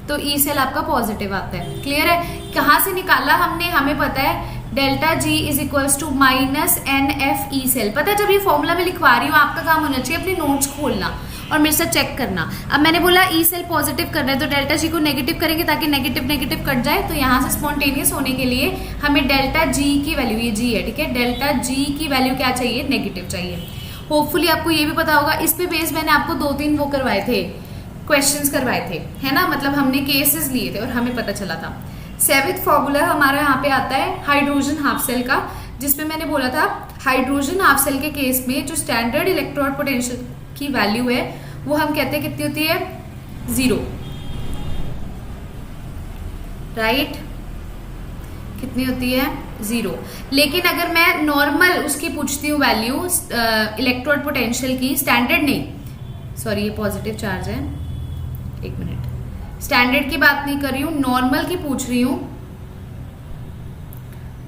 तो ई सेल आपका पॉजिटिव आता है। क्लियर है? कहां से निकाला हमने? हमें पता है delta G is equals to minus N F E cell. पता है, जब ये फॉर्मूला में लिखवा रही हूँ आपका काम होना चाहिए अपने नोट्स खोलना और मेरे साथ चेक करना। अब मैंने बोला ई सेल पॉजिटिव कर रहा है तो डेल्टा जी को नेगेटिव करेंगे ताकि नेगेटिव नेगेटिव कट जाए। तो यहाँ से स्पॉन्टेनियस होने के लिए हमें डेल्टा जी की वैल्यू, ये जी है ठीक है, डेल्टा जी की वैल्यू क्या चाहिए? नेगेटिव चाहिए। होपफुली आपको ये भी पता होगा। इस पे बेस मैंने आपको 2-3 वो करवाए थे, क्वेश्चंस करवाए थे, है ना, मतलब हमने केसेस लिए थे और हमें पता चला था। 7th फॉर्मूला हमारा यहाँ पे आता है हाइड्रोजन हाफ सेल का, जिसमें मैंने बोला था हाइड्रोजन हाफ सेल के केस में जो स्टैंडर्ड इलेक्ट्रोड पोटेंशियल की वैल्यू है वो हम कहते हैं कितनी होती है? 0। राइट, कितनी होती है? 0। लेकिन अगर मैं नॉर्मल उसकी पूछती हूँ वैल्यू इलेक्ट्रोड पोटेंशियल की, स्टैंडर्ड नहीं, सॉरी ये पॉजिटिव चार्ज है, एक मिनट, स्टैंडर्ड की बात नहीं कर रही हूँ, नॉर्मल की पूछ रही हूँ।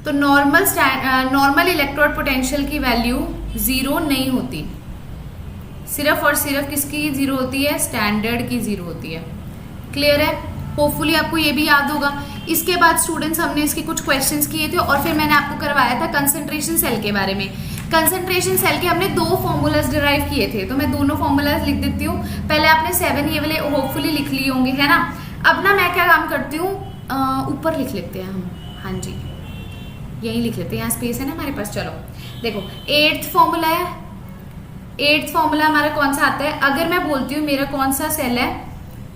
तो नॉर्मल इलेक्ट्रोड पोटेंशियल की वैल्यू 0 नहीं होती, सिर्फ और सिर्फ किसकी 0 होती है? स्टैंडर्ड की 0 होती है। क्लियर है? होपफुली आपको ये भी याद होगा। इसके बाद स्टूडेंट्स हमने इसके कुछ क्वेश्चंस किए थे और फिर मैंने आपको करवाया था कंसंट्रेशन सेल के बारे में। कंसंट्रेशन सेल के हमने 2 फॉर्मूलाज डिराइव किए थे, तो मैं दोनों फॉर्मूलाज लिख देती हूँ। पहले आपने 7 ये वाले होपफुली लिख लिए होंगे, है ना। अब ना मैं क्या काम करती हूँ, ऊपर लिख लेते हैं हम, हाँ जी यही लिख लेते हैं, यहाँ स्पेस है ना हमारे पास। चलो देखो 8th फॉर्मूला है, 8th फॉर्मूला हमारा कौन सा आता है, अगर मैं बोलती हूँ मेरा कौन सा सेल है,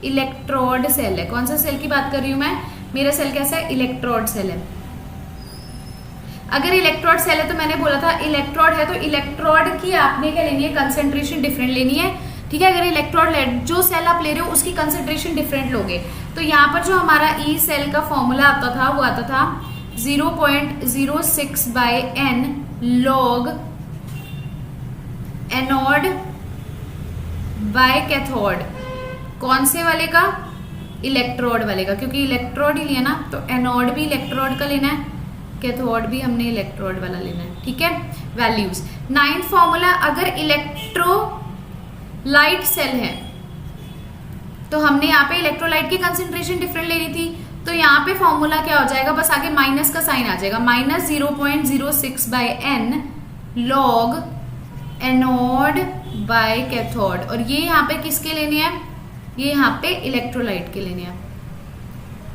इलेक्ट्रोड सेल है। कौन सा सेल की बात कर रही हूँ मैं, मेरा सेल कैसा है, इलेक्ट्रोड सेल है। अगर इलेक्ट्रोड सेल है तो मैंने बोला था इलेक्ट्रोड है तो इलेक्ट्रोड की आपने क्या लेनी है, कंसेंट्रेशन डिफरेंट लेनी है, ठीक है। अगर इलेक्ट्रोड जो सेल आप ले रहे हो उसकी कंसेंट्रेशन डिफरेंट लोगे। तो यहाँ पर जो हमारा ई सेल का फॉर्मूला आता था वो आता था 0.06/n log anode by cathode. कौन से वाले का, इलेक्ट्रोड वाले का, क्योंकि इलेक्ट्रोड ही लिया ना तो एनोड भी इलेक्ट्रोड का लेना है, कैथोड भी हमने इलेक्ट्रोड वाला लेना है, ठीक है। वैल्यूज 9th फॉर्मूला, अगर इलेक्ट्रोलाइट सेल है तो हमने यहाँ पे इलेक्ट्रोलाइट की कंसेंट्रेशन डिफरेंट लेनी थी, तो यहाँ पे फॉर्मूला क्या हो जाएगा, बस आगे माइनस का साइन आ जाएगा, -0.06/n log anode by cathode. और ये यहाँ पे किसके लेने हैं, ये यहाँ पे इलेक्ट्रोलाइट के लेने हैं।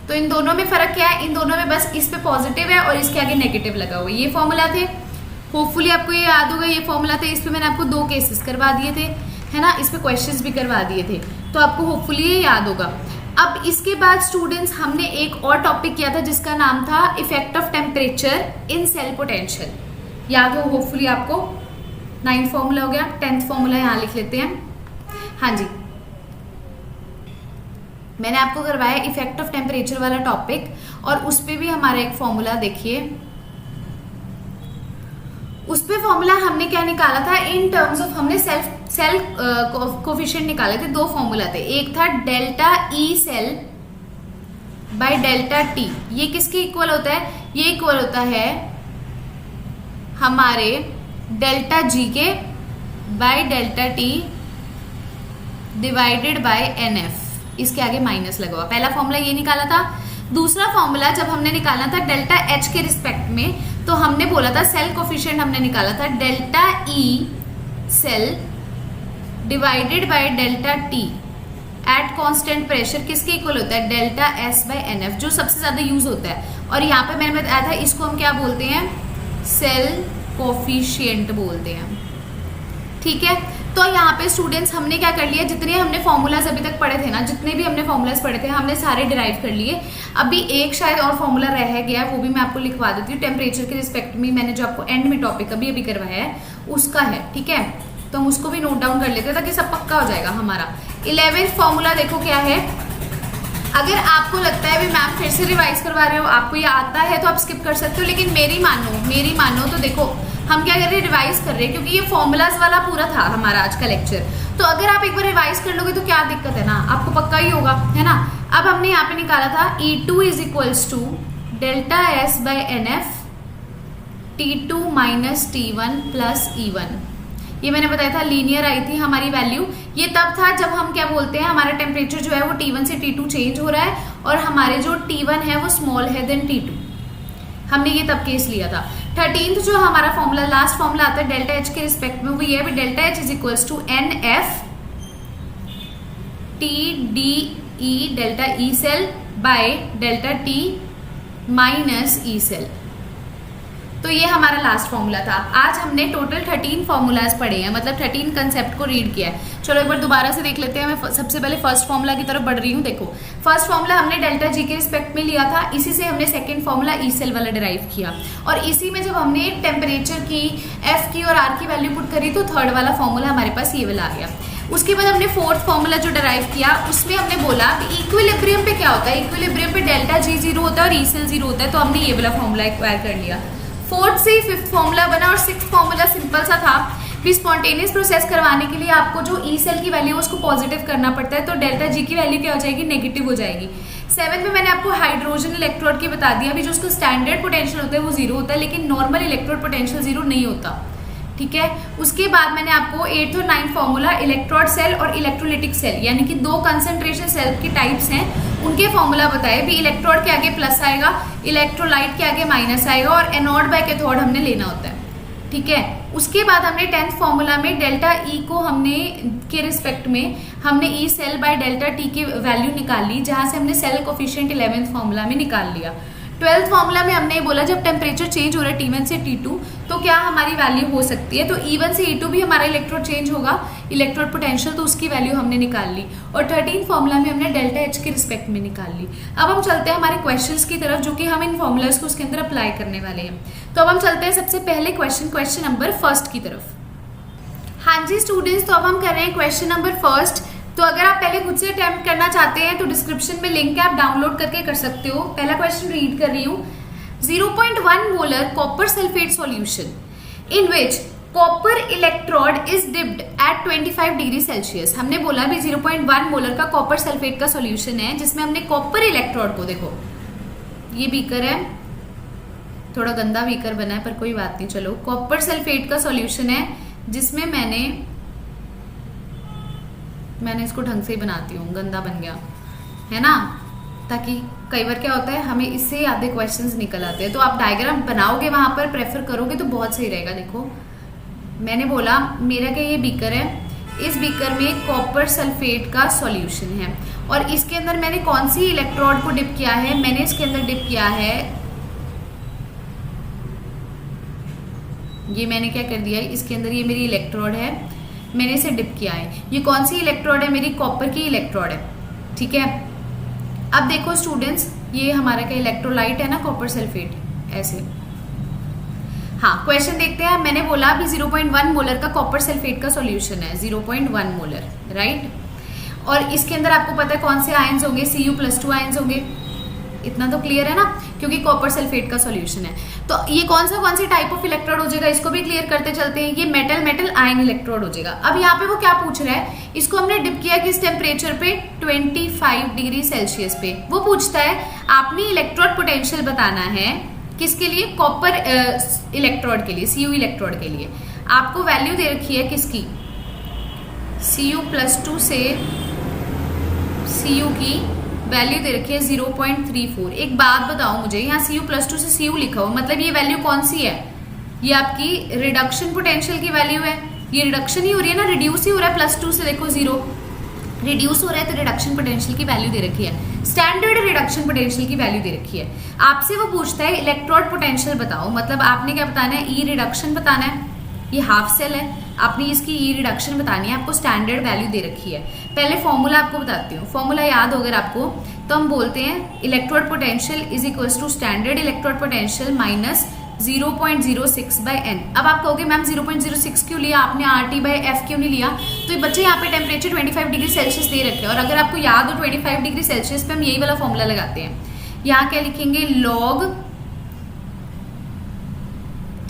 तो इन दोनों में फर्क क्या है, इन दोनों में बस इस पे पॉजिटिव है और इसके आगे नेगेटिव लगा हुआ है। ये फॉर्मूला थे, होपफुली आपको ये याद होगा, ये फॉर्मूला थे, इस पे मैंने आपको 2 केसेस करवा दिए थे, है ना, इस पे क्वेश्चंस भी करवा दिए थे, तो आपको होपफुली ये याद होगा। अब इसके बाद स्टूडेंट्स हमने एक और टॉपिक किया था जिसका नाम था effect of temperature in cell potential, याद हो होपफुली आपको। 9th फॉर्मूला हो गया, 10th फॉर्मूला यहाँ लिख लेते हैं, हाँ जी। मैंने आपको करवाया इफेक्ट ऑफ टेम्परेचर वाला टॉपिक, और उस पे भी हमारा एक फॉर्मूला देखिए, उस पे फॉर्मूला हमने क्या निकाला था, इन टर्म्स ऑफ हमने सेल कोफिशिएंट निकाले थे। 2 फॉर्मूला थे, एक था delta E cell by delta T. ये किसके इक्वल होता है, ये इक्वल होता है हमारे डेल्टा जी के by delta T divided by N F, इसके आगे माइनस लगा हुआ। पहला फॉर्मूला ये निकाला था। दूसरा फॉर्मूला जब हमने निकाला था डेल्टा एच के रिस्पेक्ट में, तो हमने बोला था सेल कोफिशिएंट हमने निकाला था delta E cell divided by delta T at constant pressure, किसके इक्वल होता है, delta S by N F, जो सबसे ज्यादा यूज होता है। और यहाँ पे मैंने बताया था इसको हम क्या बोलते हैं, सेल कोफिशिएंट बोलते हैं, ठीक है। तो यहाँ पे स्टूडेंट्स हमने क्या कर लिया, जितने हमने फॉर्मूलाज अभी तक पढ़े थे ना, जितने भी हमने फॉर्मूलाज पढ़े थे हमने सारे डिराइव कर लिए। अभी एक शायद और फॉर्मूला रह गया, वो भी मैं आपको लिखवा देती हूँ। टेम्परेचर के रिस्पेक्ट में मैंने जो आपको एंड में टॉपिक अभी अभी करवाया है उसका है, ठीक है। तो हम उसको भी नोट डाउन कर लेते हैं ताकि सब पक्का हो जाएगा हमारा। 11th फॉर्मूला देखो क्या है। अगर आपको लगता है भी मैम फिर से रिवाइज करवा रहे हो, आपको ये आता है तो आप स्किप कर सकते हो, लेकिन मेरी मानो तो देखो हम क्या कर रहे हैं, रिवाइज कर रहे हैं, क्योंकि ये फॉर्मूलाज वाला पूरा था हमारा आज का लेक्चर। तो अगर आप एक बार रिवाइज कर लोगे तो क्या दिक्कत है ना, आपको पक्का ही होगा, है ना। अब हमने यहाँ पे निकाला था E2 is equals to delta S by N F T2 minus T1 plus E1। ये मैंने बताया था लीनियर आई थी हमारी वैल्यू। ये तब था जब हम क्या बोलते हैं, हमारा टेम्परेचर जो है वो T1 से T2 चेंज हो रहा है और हमारे जो T1 है वो स्मॉल है देन T2। हमने ये तब केस लिया था। 13th जो हमारा फॉर्मूला, लास्ट फॉर्मूला आता है डेल्टा एच के रिस्पेक्ट में, वो ये है delta H is equals to N F T D E delta E cell by delta T minus E cell. तो ये हमारा लास्ट फॉर्मूला था। आज हमने टोटल 13 फॉर्मूलाज पढ़े हैं, मतलब 13 कंसेप्ट को रीड किया है। चलो एक बार दोबारा से देख लेते हैं। मैं सबसे पहले फर्स्ट फॉर्मूला की तरफ बढ़ रही हूँ। देखो फर्स्ट फॉर्मूला हमने डेल्टा जी के रिस्पेक्ट में लिया था, इसी से हमने सेकंड फॉर्मूला ई सेल वाला डिराइव किया, और इसी में जब हमने टेम्परेचर की, एफ की और आर की वैल्यू पुट करी तो थर्ड वाला फॉर्मूला हमारे पास ये वाला आ गया। उसके बाद हमने फोर्थ फॉर्मूला जो डिराइव किया उसमें हमने बोला कि इक्विलिब्रियम पे क्या होता है, इक्विलिब्रियम पे डेल्टा जी 0 होता है और ई सेल 0 होता है, तो हमने ये वाला फॉर्मूला एक्वायर कर लिया। फोर्थ से फिफ्थ फॉर्मूला बना और सिक्स्थ फॉर्मूला सिंपल सा था कि स्पॉन्टेनियस प्रोसेस करवाने के लिए आपको जो ई सेल की वैल्यू उसको पॉजिटिव करना पड़ता है, तो डेल्टा जी की वैल्यू क्या हो जाएगी, नेगेटिव हो जाएगी। 7 में मैंने आपको हाइड्रोजन इलेक्ट्रोड की बता दिया, अभी जो उसका स्टैंडर्ड पोटेंशियल होता है वो 0 होता है, लेकिन नॉर्मल इलेक्ट्रोड पोटेंशियल 0 नहीं होता, ठीक है। उसके बाद मैंने आपको 8th और 9th फॉर्मूला इलेक्ट्रोड सेल और इलेक्ट्रोलिटिक सेल, यानी कि 2 कंसंट्रेशन सेल की टाइप्स हैं, उनके फॉर्मूला बताए भी। इलेक्ट्रोड के आगे प्लस आएगा, इलेक्ट्रोलाइट के आगे माइनस आएगा, और एनोड बाय कैथोड हमने लेना होता है, ठीक है। उसके बाद हमने 10th फॉर्मूला में डेल्टा ई को हमने के रिस्पेक्ट में हमने E cell by delta T की वैल्यू निकाल ली, जहां से हमने सेल कोफिशिएंट 11th फॉर्मूला में निकाल लिया। 12th फॉर्मूला में हमने बोला जब टेम्परेचर चेंज हो रहा है T1 से T2 तो क्या हमारी वैल्यू हो सकती है, तो E1 से E2 भी हमारा इलेक्ट्रोड चेंज होगा, इलेक्ट्रोड पोटेंशियल, तो उसकी वैल्यू हमने निकाल ली। और 13th फॉर्मूला में हमने डेल्टा H के रिस्पेक्ट में निकाल ली। अब हम चलते हैं हमारे क्वेश्चंस की तरफ, जो कि हम इन फॉर्मूलाज को उसके अंदर अप्लाई करने वाले हैं। तो अब हम चलते हैं सबसे पहले क्वेश्चन नंबर फर्स्ट की तरफ। हाँ जी स्टूडेंट्स, तो अब हम कर रहे हैं क्वेश्चन नंबर फर्स्ट। तो अगर आप पहले खुद से अटेम्प्ट करना चाहते हैं तो डिस्क्रिप्शन में लिंक है, आप डाउनलोड करके कर सकते हो। पहला क्वेश्चन रीड कर रही हूँ। 0.1 molar copper sulphate solution in which copper electrode is dipped at 25 degree Celsius. हमने बोला भी 0.1 मोलर का कॉपर सल्फेट का सॉल्यूशन है, जिसमें हमने कॉपर इलेक्ट्रोड को, देखो ये बीकर है, थोड़ा गंदा बीकर बना है पर कोई बात नहीं, चलो कॉपर सल्फेट का सॉल्यूशन है जिसमें मैंने इसको ढंग से ही बनाती हूँ, गंदा बन गया है ना, ताकि कई बार क्या होता है हमें इससे आधे क्वेश्चंस निकल आते हैं। तो आप डायग्राम बनाओगे वहां पर, प्रेफर करोगे तो बहुत सही रहेगा। देखो मैंने बोला मेरा क्या ये बीकर है, इस बीकर में कॉपर सल्फेट का सॉल्यूशन है और इसके अंदर मैंने कौन सी इलेक्ट्रोड को डिप किया है, मैंने इसके अंदर डिप किया है, ये मैंने क्या कर दिया है, इसके अंदर ये मेरी इलेक्ट्रोड है, मैंने इसे डिप किया है। ये कौन सी इलेक्ट्रोड है, मेरी कॉपर की इलेक्ट्रोड है, ठीक है। अब देखो स्टूडेंट्स, ये हमारा क्या इलेक्ट्रोलाइट है ना, कॉपर सल्फेट, ऐसे। हाँ क्वेश्चन देखते हैं। मैंने बोला अभी 0.1 मोलर का कॉपर सल्फेट का सॉल्यूशन है, 0.1 मोलर, राइट। और इसके अंदर आपको पता है कौन से आयंस होंगे, Cu+2 आयंस होंगे, इतना तो क्लियर है ना, क्योंकि कॉपर सल्फेट का सॉल्यूशन है। तो ये कौन सी टाइप ऑफ इलेक्ट्रोड हो जाएगा, इसको भी क्लियर करते चलते हैं। ये मेटल आयन इलेक्ट्रोड हो जाएगा। अब यहाँ पे वो क्या पूछ रहा है, इसको हमने डिप किया किस टेम्परेचर पे, 25 डिग्री सेल्सियस पे। वो पूछता है आपने इलेक्ट्रोड पोटेंशियल बताना है किसके लिए, कॉपर इलेक्ट्रोड के लिए, Cu इलेक्ट्रोड के लिए। आपको वैल्यू दे रखी है किसकी, Cu+2 से Cu की वैल्यू दे रखी है 0.34। एक बात बताओ मुझे, यहाँ Cu+2 से Cu लिखा हुआ, मतलब ये वैल्यू कौन सी है, ये आपकी रिडक्शन पोटेंशियल की वैल्यू है। ये रिडक्शन ही हो रही है ना, रिड्यूस ही हो रहा है, +2 से देखो 0 रिड्यूस हो रहा है, तो रिडक्शन पोटेंशियल की वैल्यू दे रखी है, स्टैंडर्ड रिडक्शन पोटेंशियल की वैल्यू दे रखी है। आपसे वो पूछता है इलेक्ट्रोड पोटेंशियल बताओ, मतलब आपने क्या बताना है, ई रिडक्शन बताना है, ये हाफ सेल है, आपने इसकी ई रिडक्शन बतानी है, आपको स्टैंडर्ड वैल्यू दे रखी है। पहले फॉर्मूला आपको बताती हूँ, फॉर्मूला याद हो अगर आपको, तो हम बोलते हैं electrode potential is equals to standard electrode potential minus 0.06/n। अब आप कहोगे मैम 0.06 क्यों लिया आपने, RT/F क्यों नहीं लिया, तो ये बच्चे यहाँ पे टेम्परेचर 25 डिग्री सेल्सियस दे रखे हैं, और अगर आपको याद हो 25 डिग्री सेल्सियस पे हम यही वाला फॉर्मूला लगाते हैं। यहाँ क्या लिखेंगे, लॉग,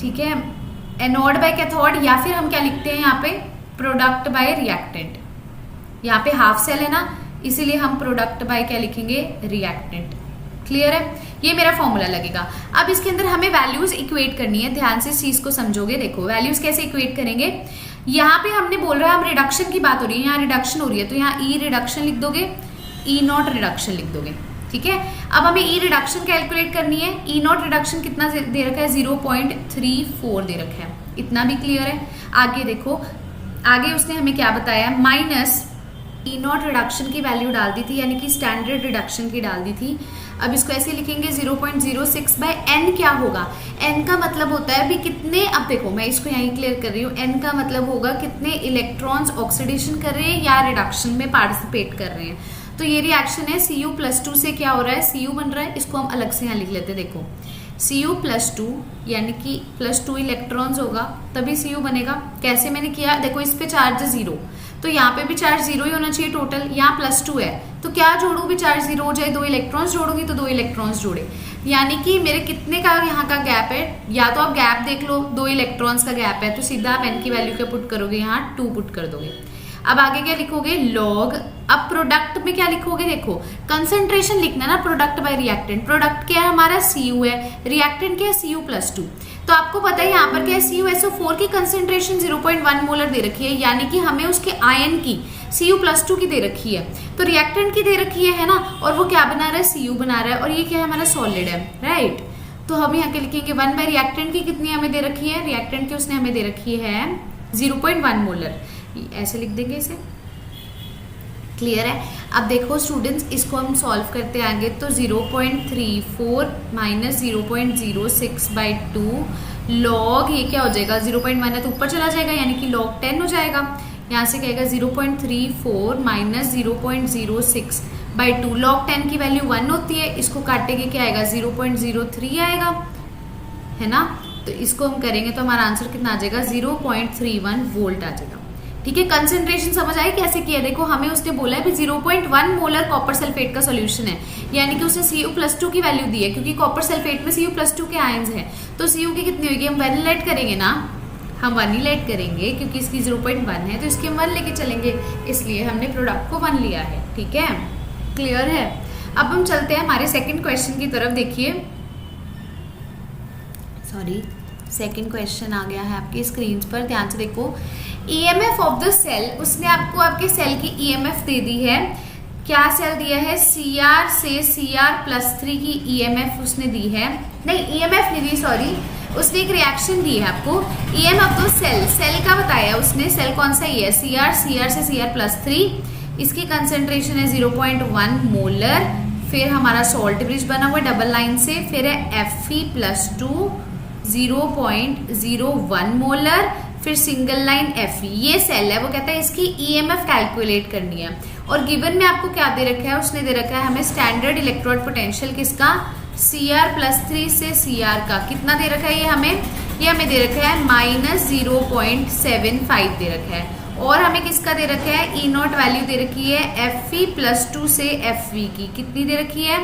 ठीक है, एनोड बाय कैथोड, या फिर हम क्या लिखते हैं यहाँ पे, प्रोडक्ट बाय रिएक्टेंट। यहाँ पे हाफ सेल है ना, इसीलिए हम प्रोडक्ट बाय क्या लिखेंगे, रिएक्टेंट। क्लियर है, ये मेरा फॉर्मूला लगेगा। अब इसके अंदर हमें वैल्यूज इक्वेट करनी है, ध्यान से इस चीज को समझोगे। देखो वैल्यूज कैसे इक्वेट करेंगे, यहाँ पे हमने बोल रहा है, हम रिडक्शन की बात हो रही है, यहाँ रिडक्शन हो रही है, तो यहाँ ई रिडक्शन लिख दोगे, E0 रिडक्शन लिख दोगे, ठीक है। अब हमें ई रिडक्शन कैलकुलेट करनी है। E0 रिडक्शन कितना दे रखा है, 0.34 दे रखा है, इतना भी क्लियर है। आगे देखो, आगे उसने हमें क्या बताया, माइनस E0 रिडक्शन की वैल्यू डाल दी थी, यानी कि स्टैंडर्ड रिडक्शन की डाल दी थी। अब इसको ऐसे लिखेंगे 0.06/n क्या होगा, n का मतलब होता है अभी कितने, अब देखो मैं इसको यहीं क्लियर कर रही हूँ, n का मतलब होगा कितने इलेक्ट्रॉन्स ऑक्सीडेशन कर रहे हैं या रिडक्शन में पार्टिसिपेट कर रहे हैं। तो ये रिएक्शन है, Cu+2 से क्या हो रहा है, Cu बन रहा है, इसको हम अलग से यहाँ लिख लेते हैं। देखो Cu+2 यानी कि +2 इलेक्ट्रॉन्स होगा तभी Cu बनेगा। कैसे मैंने किया, देखो इस पे चार्ज 0, तो यहाँ पे भी चार्ज 0 ही होना चाहिए टोटल, यहाँ +2 है, तो क्या जोड़ू भी चार्ज 0 हो जाए, 2 इलेक्ट्रॉन्स जोड़ूंगी तो 2 इलेक्ट्रॉन्स जोड़े, यानी कि मेरे कितने का यहाँ का गैप है, या तो आप गैप देख लो, 2 इलेक्ट्रॉन्स का गैप है, तो सीधा आप n की वैल्यू क्या पुट करोगे, यहाँ 2 पुट कर दोगे। अब आगे क्या लिखोगे, लॉग। अब प्रोडक्ट में क्या लिखोगे, देखो कंसंट्रेशन लिखना ना, प्रोडक्ट बाय रिएक्टेंट। प्रोडक्ट क्या है हमारा, Cu है, रिएक्टेंट क्या है, Cu+2। तो आपको पता है यहाँ पर क्या है, CuSO4 की कंसंट्रेशन 0.1 मोलर दे रखी है, यानी कि हमें उसके आयन की Cu+2 की दे रखी है, तो रिएक्टेंट की दे रखी है ना, और वो क्या बना रहा है, Cu बना रहा है, और ये क्या है हमारा सॉलिड है, राइट। तो हम यहाँ के लिखेंगे 1 बाय रिएक्टेंट की कितनी हमें दे रखी है, रिएक्टेंट की उसने हमें दे रखी है 0.1 मोलर, ऐसे लिख देंगे इसे। क्लियर है। अब देखो स्टूडेंट्स, इसको हम सॉल्व करते आएंगे तो 0.34 माइनस 0.06/2 लॉग, ये क्या हो जाएगा, 0.1 है तो ऊपर चला जाएगा यानी कि लॉग 10 हो जाएगा। यहाँ से कहेगा 0.34 माइनस 0.06/2, लॉग 10 की वैल्यू 1 होती है, इसको काटेंगे क्या आएगा 0.03 आएगा, है ना। तो इसको हम करेंगे तो हमारा आंसर कितना आ जाएगा 0.31 वोल्ट आ जाएगा। ठीक है, कंसेंट्रेशन समझ आई कैसे किया। देखो हमें उसने बोला है भी 0.1 मोलर कॉपर सल्फेट का सॉल्यूशन है, यानी कि उसने Cu+2 की वैल्यू दी है, क्योंकि कॉपर सल्फेट में Cu+2 के आयंस हैं, तो Cu की कितनी होगी, हम 1 लेट करेंगे ना, हम 1 ही लेट करेंगे क्योंकि इसकी 0.1 है तो इसके हम 1 लेके चलेंगे, इसलिए हमने प्रोडक्ट को 1 लिया है। ठीक है, क्लियर है। अब हम चलते हैं हमारे सेकंड क्वेश्चन की तरफ। देखिए, सॉरी, सेकंड क्वेश्चन आ गया है आपकी स्क्रीन पर, ध्यान से देखो। ईएमएफ ऑफ द सेल, उसने आपको आपके सेल की ईएमएफ दे दी है। क्या सेल दिया है, Cr से Cr+3 की ईएमएफ उसने दी है, नहीं ईएमएफ नहीं दी, सॉरी, उसने एक रिएक्शन दी है आपको। ईएमएफ तो सेल का बताया उसने, सेल कौन सा ही है, Cr से Cr+3, इसकी कंसेंट्रेशन है 0.1 मोलर, फिर हमारा सॉल्ट ब्रिज बना हुआ डबल लाइन से, फिर है Fe+2 0.01 मोलर, फिर सिंगल लाइन Fe, ये सेल है। वो कहता है इसकी ईएमएफ कैलकुलेट करनी है, और गिवन में आपको क्या दे रखा है, उसने दे रखा है हमें स्टैंडर्ड इलेक्ट्रोड पोटेंशियल किसका, Cr+3 से Cr का, कितना दे रखा है ये हमें दे रखा है -0.75 दे रखा है, और हमें किसका दे रखा है, E0 वैल्यू दे रखी है Fe+2 से Fv की, कितनी दे रखी है,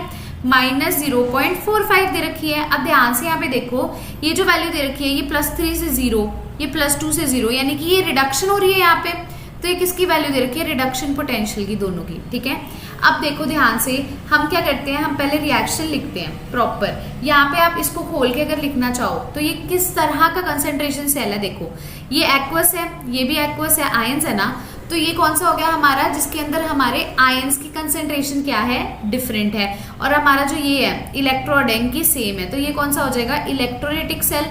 -0.45 दे रखी है। अब ध्यान से यहाँ पे देखो, ये जो वैल्यू दे रखी है ये +3 से 0, ये +2 से 0, यानी कि ये रिडक्शन हो रही है यहाँ पे, तो ये किसकी वैल्यू दे रखी है, रिडक्शन पोटेंशियल की, दोनों की। ठीक है, अब देखो ध्यान से, हम क्या करते हैं, हम पहले रिएक्शन लिखते हैं प्रॉपर। यहाँ पे आप इसको खोल के अगर लिखना चाहो तो ये किस तरह का कंसेंट्रेशन सेल है, देखो ये एक्वस है, ये भी एक्वस है, आयंस है ना, तो ये कौन सा हो गया हमारा, जिसके अंदर हमारे आयंस की कंसेंट्रेशन क्या है, डिफरेंट है, और हमारा जो ये है इलेक्ट्रोड है इनकी सेम है, तो ये कौन सा हो जाएगा, electrolytic cell,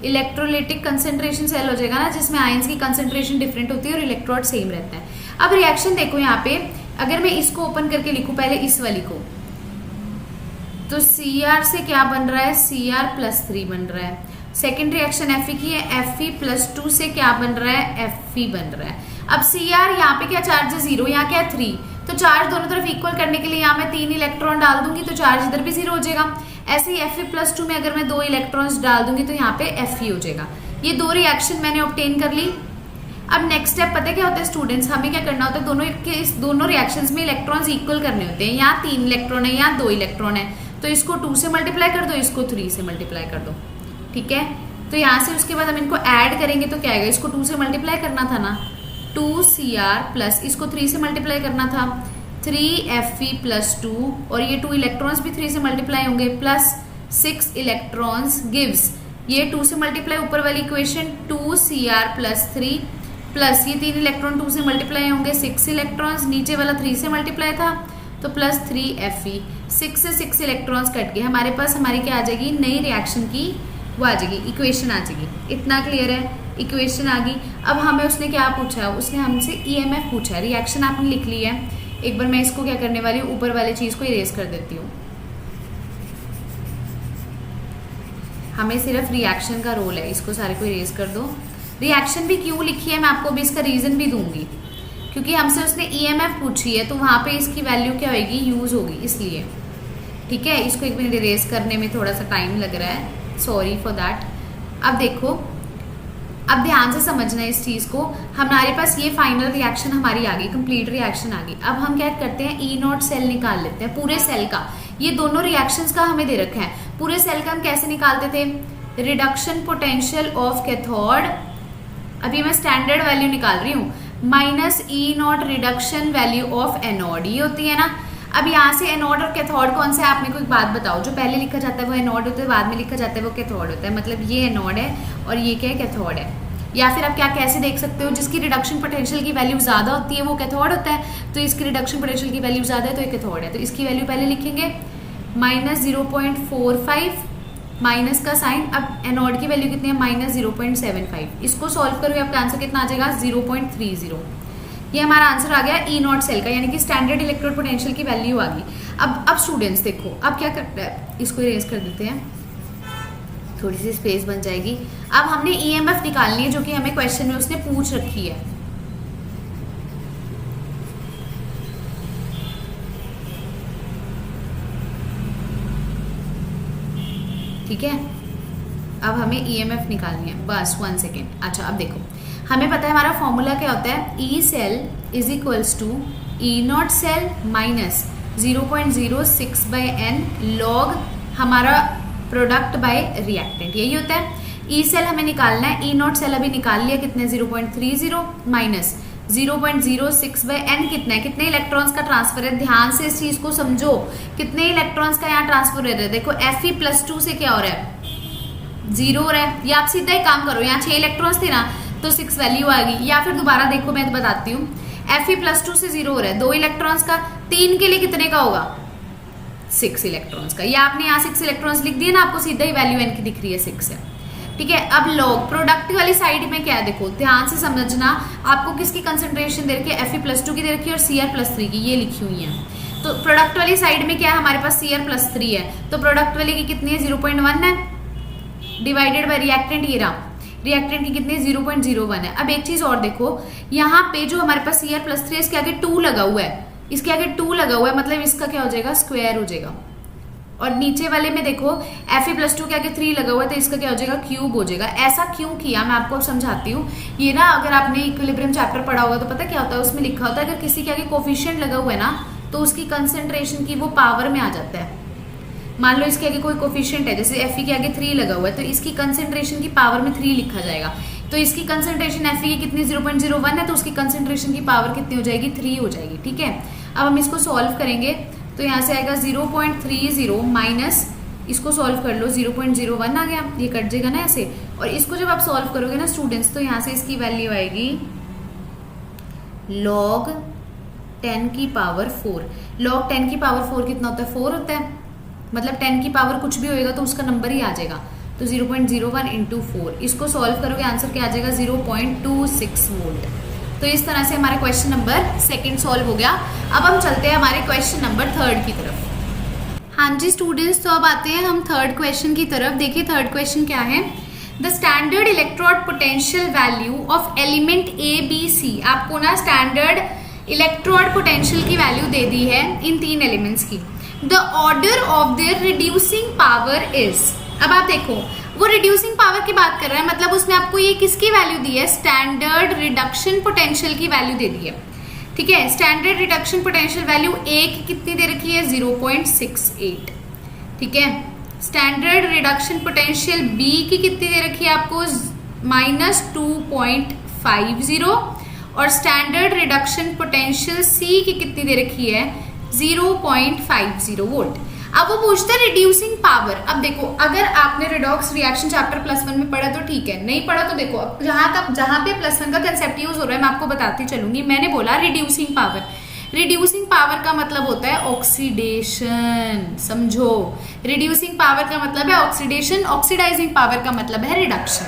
electrolytic concentration cell हो जाएगा ना, जिसमें आयंस की कंसेंट्रेशन डिफरेंट होती है और इलेक्ट्रोड सेम रहता है। अब रिएक्शन देखो यहाँ पे, अगर मैं इसको ओपन करके लिखूं पहले इस वाली को, तो Cr से क्या बन रहा है, Cr+3 बन रहा है। सेकेंड रिएक्शन Fe की है, Fe+2 से क्या बन रहा है, Fe बन रहा है। अब Cr यहाँ पे क्या चार्ज है, 0, यहाँ क्या है 3, तो चार्ज दोनों तरफ इक्वल करने के लिए यहाँ मैं 3 इलेक्ट्रॉन डाल दूंगी तो चार्ज इधर भी 0 हो जाएगा। ऐसे ही Fe+2 में अगर मैं 2 इलेक्ट्रॉन्स डाल दूंगी तो यहाँ पे Fe हो जाएगा। ये 2 रिएक्शन मैंने ऑब्टेन कर ली। अब नेक्स्ट स्टेप पता है क्या होता है स्टूडेंट्स, हमें क्या करना होता है, दोनों रिएक्शंस में इलेक्ट्रॉन्स इक्वल करने होते हैं। यहाँ 3 इलेक्ट्रॉन है, यहाँ 2 इलेक्ट्रॉन है, तो इसको 2 से मल्टीप्लाई कर दो, इसको 3 से मल्टीप्लाई कर दो। ठीक है, तो यहाँ से उसके बाद हम इनको ऐड करेंगे तो क्या आएगा, इसको 2 से मल्टीप्लाई करना था ना, 2Cr प्लस इसको 3 से मल्टीप्लाई करना था, 3Fe+2, और ये 2 इलेक्ट्रॉन्स भी 3 से मल्टीप्लाई होंगे, प्लस 6 इलेक्ट्रॉन्स गिव्स, ये 2 से मल्टीप्लाई ऊपर वाली इक्वेशन 2Cr+3 प्लस ये 3 इलेक्ट्रॉन 2 से मल्टीप्लाई होंगे, 6 इलेक्ट्रॉन्स, नीचे वाला 3 से मल्टीप्लाई था तो प्लस 3Fe, 6 से 6 इलेक्ट्रॉन्स कट के हमारे पास हमारी क्या आ जाएगी, नई रिएक्शन की वो आ जाएगी, इक्वेशन आ जाएगी। इतना क्लियर है, इक्वेशन आ गई। अब हमें उसने क्या पूछा है, उसने हमसे ईएमएफ पूछा है, रिएक्शन आपने लिख ली है। एक बार मैं इसको क्या करने वाली हूँ, ऊपर वाली चीज को इरेज कर देती हूँ। हमें सिर्फ रिएक्शन का रोल है, इसको सारे को इरेज कर दो। रिएक्शन भी क्यों लिखी है मैं आपको भी इसका रीजन भी दूंगी, क्योंकि हमसे उसने ईएमएफ पूछी है तो वहां पे इसकी वैल्यू क्या होगी, यूज होगी, इसलिए। ठीक है, इसको एक मिनट इरेज करने में थोड़ा सा टाइम लग रहा है, सॉरी फॉर दैट। अब देखो, अब ध्यान से समझना है इस चीज को। हमारे पास ये फाइनल रिएक्शन हमारी आ गई, कंप्लीट रिएक्शन आ गई। अब हम क्या करते हैं, E0 सेल निकाल लेते हैं पूरे सेल का। ये दोनों रिएक्शंस का हमें दे रखा है, पूरे सेल का हम कैसे निकालते थे, रिडक्शन पोटेंशियल ऑफ कैथोड, अभी मैं स्टैंडर्ड वैल्यू निकाल रही हूँ, minus E0 reduction value of anode, ये होती है ना। अब यहाँ से एनोड और कैथोड कौन सा है, आप मेरे को एक बात बताओ, जो पहले लिखा जाता है वो एनोड होता है, बाद में लिखा जाता है वो कैथोड होता है। मतलब ये एनोड है और ये क्या है, कैथोड है। या फिर आप क्या कैसे देख सकते हो, जिसकी रिडक्शन पोटेंशियल की वैल्यू ज्यादा होती है वो कैथोड होता है, तो इसकी रिडक्शन पोटेंशियल की वैल्यू ज्यादा है तो ये कैथोड है, तो इसकी वैल्यू पहले लिखेंगे। -0.45 माइनस का साइन। अब एनोड की वैल्यू कितनी है -0.75। इसको सॉल्व करोगे आपका आंसर कितना आ जाएगा 0.30। ये हमारा आंसर आ गया ई नॉट सेल का, यानी कि स्टैंडर्ड इलेक्ट्रोड पोटेंशियल की वैल्यू आ गई। अब स्टूडेंट्स देखो अब क्या करता है, इसको इरेज कर देते हैं, थोड़ी सी स्पेस बन जाएगी। अब हमने ईएमएफ निकालनी है जो कि हमें क्वेश्चन में उसने पूछ रखी है। ठीक है, अब हमें ईएमएफ निकालनी है, बस 1 सेकेंड। अच्छा अब देखो हमें पता है हमारा फॉर्मूला क्या होता है, E cell is equals to E naught cell minus 0.06/n log हमारा प्रोडक्ट बाय रिएक्टेंट, यही होता है। ई सेल हमें निकालना है, ई नॉट सेल अभी निकाल लिया, कितने 0.30 माइनस 0.06/n कितना है, कितने इलेक्ट्रॉन्स का ट्रांसफर है। ध्यान से इस चीज को समझो, कितने इलेक्ट्रॉन्स का यहाँ ट्रांसफर हो रहा है। देखो Fe+2 से क्या हो रहा है 0 हो रहा है, या आप सीधा ही काम करो, यहाँ 6 इलेक्ट्रॉन्स थे ना तो 6 वैल्यू आ गई, या फिर दोबारा देखो मैं बताती हूँ। Fe+2 से 0 हो रहा है, 2 इलेक्ट्रॉन्स का, 3 के लिए कितने का होगा 6 इलेक्ट्रॉन्स का, या आपने यहाँ 6 इलेक्ट्रॉन्स लिख दिए ना, आपको सीधा ही वैल्यू n की दिख रही है 6 है। ठीक है, अब लॉग प्रोडक्ट वाली साइड में क्या है, देखो ध्यान से समझना, आपको किसकी कंसंट्रेशन दे रखी है, Fe+2 की दे रखी है और Cr+3 की, ये लिखी हुई है। तो प्रोडक्ट वाली साइड में क्या है हमारे पास Cr+3 है, तो प्रोडक्ट वाले की कितनी है 0.1 है, डिवाइडेड बाय रिएक्टेंट, ये रहा रिएक्टेंट की कितनी 0.01 है। अब एक चीज और देखो, यहाँ पे जो हमारे पास Cr+3 है इसके आगे 2 लगा हुआ है, इसके आगे 2 लगा हुआ है, मतलब इसका क्या हो जाएगा स्क्वायर हो जाएगा। और नीचे वाले में देखो Fe+2 के आगे 3 लगा हुआ है, तो इसका क्या हो जाएगा क्यूब हो जाएगा। ऐसा क्यों किया मैं आपको अब समझाती हूँ। ये ना अगर आपने इक्विलिब्रियम चैप्टर पढ़ा होगा तो पता क्या होता है, उसमें लिखा होता है अगर किसी के आगे कोफिशिएंट लगा हुआ है ना तो उसकी कंसंट्रेशन की वो पावर में आ जाता है। मान लो इसके आगे कोई कोफिशिएंट है, जैसे Fe के आगे 3 लगा हुआ है, तो इसकी कंसंट्रेशन की पावर में 3 लिखा जाएगा। तो इसकी कंसंट्रेशन Fe की कितनी 0.01 है, तो उसकी कंसंट्रेशन की पावर कितनी हो जाएगी 3 हो जाएगी। ठीक है, अब हम इसको सॉल्व करेंगे, तो यहाँ से आएगा 0.30 माइनस, इसको सॉल्व कर लो 0.01 आ गया, ये कट जाएगा ना ऐसे। और इसको जब आप सॉल्व करोगे ना स्टूडेंट्स, तो यहाँ से इसकी वैल्यू आएगी log 10 की पावर 4। log 10 की पावर 4 कितना होता है 4 होता है, मतलब 10 की पावर कुछ भी होएगा तो उसका नंबर ही आ जाएगा। तो 0.01 इंटू 4, इसको सॉल्व करोगे आंसर क्या आ जाएगा 0.26 वोल्ट। तो इस तरह से हमारा क्वेश्चन नंबर 2 सॉल्व हो गया। अब हम चलते हैं हमारे क्वेश्चन नंबर 3 की तरफ। हाँ जी स्टूडेंट्स, तो अब आते हैं हम 3rd क्वेश्चन की तरफ। देखिए 3rd क्वेश्चन क्या है, the standard electrode potential value of element ABC। आपको ना स्टैंडर्ड इलेक्ट्रोड पोटेंशियल की वैल्यू दे दी है इन 3 एलिमेंट्स की। The order of their reducing power is. अब आप देखो वो रिड्यूसिंग पावर की बात कर रहा है, मतलब उसने आपको ये किसकी वैल्यू दी है, स्टैंडर्ड रिडक्शन पोटेंशियल की वैल्यू दे दी है। ठीक है, standard reduction potential value A की कितनी दे रखी है 0.68। ठीक है, स्टैंडर्ड रिडक्शन पोटेंशियल B की कितनी दे रखी है आपको -2.50, और स्टैंडर्ड रिडक्शन पोटेंशियल C की कितनी दे रखी है 0.50 वोल्ट। अब वो पूछते हैं रिड्यूसिंग पावर। अब देखो अगर आपने रिडॉक्स रिएक्शन चैप्टर +1 में पढ़ा तो ठीक है, नहीं पढ़ा तो देखो अब जहां पे +1 का कंसेप्ट यूज हो रहा है मैं आपको बताती चलूंगी। मैंने बोला रिड्यूसिंग पावर, रिड्यूसिंग पावर का मतलब होता है ऑक्सीडेशन, समझो। रिड्यूसिंग पावर का मतलब है ऑक्सीडेशन, ऑक्सीडाइजिंग पावर का मतलब है रिडक्शन।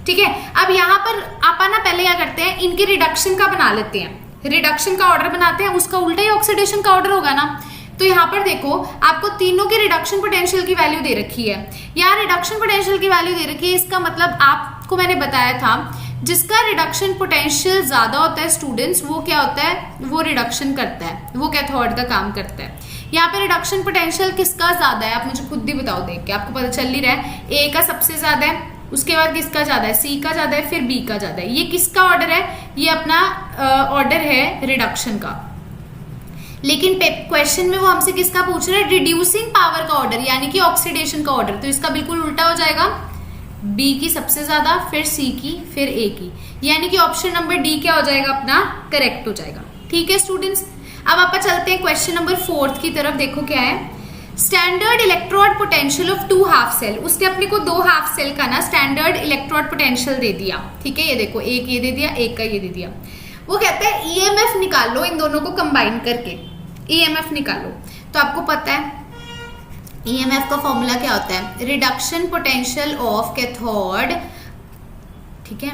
ठीक है, अब यहाँ पर आप ना पहले क्या करते हैं, इनके रिडक्शन का बना लेते हैं, रिडक्शन का ऑर्डर बनाते हैं, उसका उल्टा ही ऑक्सीडेशन का ऑर्डर होगा ना। तो यहाँ पर देखो आपको तीनों की रिडक्शन पोटेंशियल की वैल्यू दे रखी है, यहाँ रिडक्शन पोटेंशियल की वैल्यू दे रखी है। इसका मतलब आपको मैंने बताया था जिसका रिडक्शन पोटेंशियल ज्यादा होता है स्टूडेंट्स, वो क्या होता है, वो रिडक्शन करता है, वो कैथोड का काम करता है। यहाँ पे रिडक्शन पोटेंशियल किसका ज्यादा है, आप मुझे खुद ही बताओ, देख के आपको पता चल ही रहा है। ए का सबसे ज्यादा है, उसके बाद किसका ज्यादा है, सी का ज्यादा है, फिर बी का ज्यादा है। ये किसका ऑर्डर है, ये अपना ऑर्डर है रिडक्शन का। लेकिन क्वेश्चन में वो हमसे किसका पूछ रहे हैं, रिड्यूसिंग पावर का ऑर्डर, यानी कि ऑक्सीडेशन का ऑर्डर। तो इसका बिल्कुल उल्टा हो जाएगा, बी की सबसे ज्यादा, फिर सी की, फिर ए की, यानी कि ऑप्शन नंबर डी क्या हो जाएगा अपना करेक्ट हो जाएगा। ठीक है स्टूडेंट्स, अब आप चलते हैं क्वेश्चन नंबर 4 की तरफ। देखो क्या है, standard electrode potential of 2 half cell. उसने अपने को 2 हाफ सेल का ना स्टैंडर्ड इलेक्ट्रोड पोटेंशियल दे दिया। ठीक है, ये देखो एक ये दे दिया, एक का ये दे दिया। वो कहता है ईएमएफ निकाल लो इन दोनों को कंबाइन करके, ईएमएफ निकालो। तो आपको पता है ईएमएफ का फॉर्मूला क्या होता है, रिडक्शन पोटेंशियल ऑफ कैथोड, ठीक है,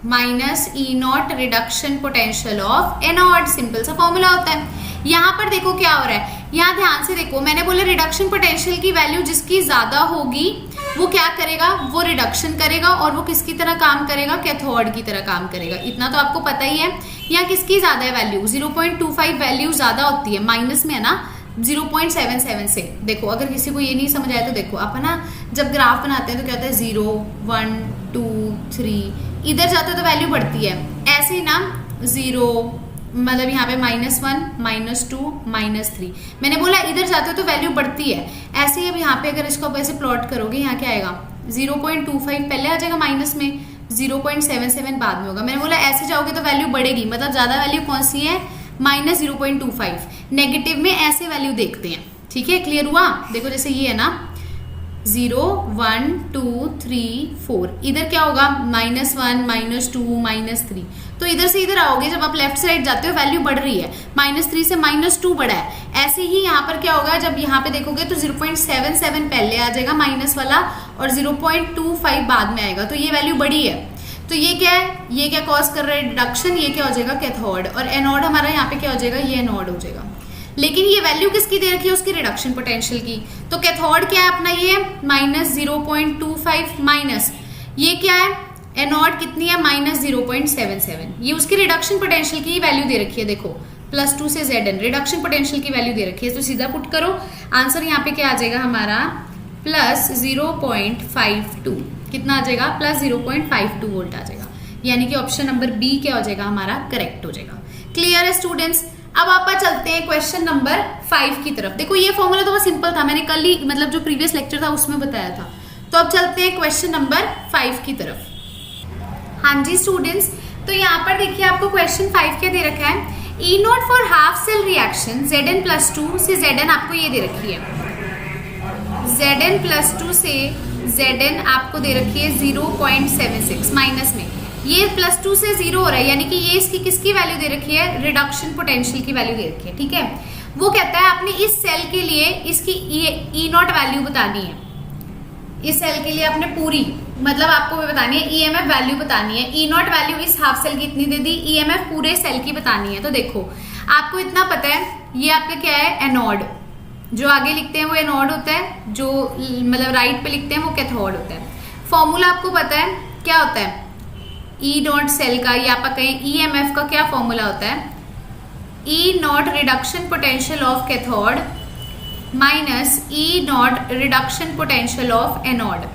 minus E naught reduction potential of anode, simple सा फॉर्मूला होता है। यहाँ पर देखो क्या हो रहा है, यहाँ ध्यान से देखो, मैंने बोला रिडक्शन पोटेंशियल की वैल्यू जिसकी ज्यादा होगी वो क्या करेगा, वो रिडक्शन करेगा, और वो किसकी तरह काम करेगा, कैथोड की तरह काम करेगा। इतना तो आपको पता ही है। यहाँ किसकी ज्यादा है वैल्यू, 0.25 वैल्यू ज्यादा होती है, माइनस में है ना 0.77 से। देखो अगर किसी को ये नहीं समझ आया तो देखो, आप ना जब ग्राफ बनाते हैं तो क्या होता है 0 1 2 3, इधर जाते हो तो वैल्यू बढ़ती है, ऐसे ही ना 0 मतलब यहाँ पे -1 -2 -3, मैंने बोला इधर जाते हो तो वैल्यू बढ़ती है, ऐसे ही अब यहाँ पे अगर इसको ऐसे प्लॉट करोगे, यहाँ क्या आएगा 0.25 पहले आ जाएगा माइनस में, 0.77 बाद में होगा। मैंने बोला ऐसे जाओगे तो वैल्यू बढ़ेगी, मतलब ज्यादा वैल्यू कौन सी है, -0.25। नेगेटिव में ऐसे वैल्यू देखते हैं, ठीक है, क्लियर हुआ। देखो जैसे ये है ना 0 1 2 3 4, इधर क्या होगा -1 -2 -3, तो इधर से इधर आओगे, जब आप लेफ्ट साइड जाते हो वैल्यू बढ़ रही है, -3 से -2 बढ़ा है। ऐसे ही यहाँ पर क्या होगा, जब यहाँ पे देखोगे तो 0.77 पहले आ जाएगा माइनस वाला, और 0.25 बाद में आएगा, तो ये वैल्यू बढ़ी है। तो ये क्या है, ये क्या कॉज कर रहा है, रिडक्शन, ये क्या हो जाएगा कैथोड, और एनोड हमारा यहाँ पे क्या हो जाएगा, ये एनोड हो जाएगा। लेकिन ये वैल्यू किसकी दे रखी है, उसकी रिडक्शन पोटेंशियल की। तो कैथोड क्या है अपना, ये -0.25 माइनस, ये क्या है एनोड कितनी है, -0.77, ये उसकी रिडक्शन पोटेंशियल की वैल्यू दे रखी है। देखो +2 से Zn रिडक्शन पोटेंशियल की वैल्यू दे रखी है, तो सीधा पुट करो, आंसर यहाँ पे क्या आ जाएगा हमारा +0.52, कितना आ जाएगा, +0.52 वोल्ट आ जाएगा, यानी कि ऑप्शन नंबर बी क्या हो जाएगा हमारा, करेक्ट हो जाएगा। क्लियर है स्टूडेंट्स। अब आप चलते हैं क्वेश्चन नंबर 5 की तरफ। देखो ये फॉर्मूला तो बहुत सिंपल था, मैंने कल ही मतलब जो प्रीवियस लेक्चर था उसमें बताया था। तो अब चलते हैं क्वेश्चन नंबर 5 की तरफ। हाँ जी स्टूडेंट्स, तो यहाँ पर देखिए आपको क्वेश्चन 5 क्या दे रखा है, E naught for half cell reaction Zn+2 से Zn आपको ये दे रखी है, Zn+2 से Zn आपको दे रखी है 0.76 माइनस में, ये +2 से 0 हो रहा है, यानी कि ये इसकी किसकी वैल्यू दे रखी है, रिडक्शन पोटेंशियल की वैल्यू दे रखी है, ठीक है। वो कहता है आपने इस सेल के लिए इसकी ई नॉट वैल्यू बतानी है, इस सेल के लिए आपने पूरी मतलब आपको बतानी है, ईएमएफ वैल्यू बतानी है। ई नॉट वैल्यू इस हाफ सेल की इतनी दे दी, ईएमएफ पूरे सेल की बतानी है। तो देखो आपको इतना पता है, ये आपका क्या है एनोड, जो आगे लिखते हैं वो एनोड होता है, जो मतलब राइट पे लिखते हैं वो कैथोड होता है। फॉर्मूला आपको पता है क्या होता है, ई नॉट सेल का या आप कहें ईएमएफ का क्या फॉर्मूला होता है, E naught reduction potential of cathode minus E naught reduction potential of anode.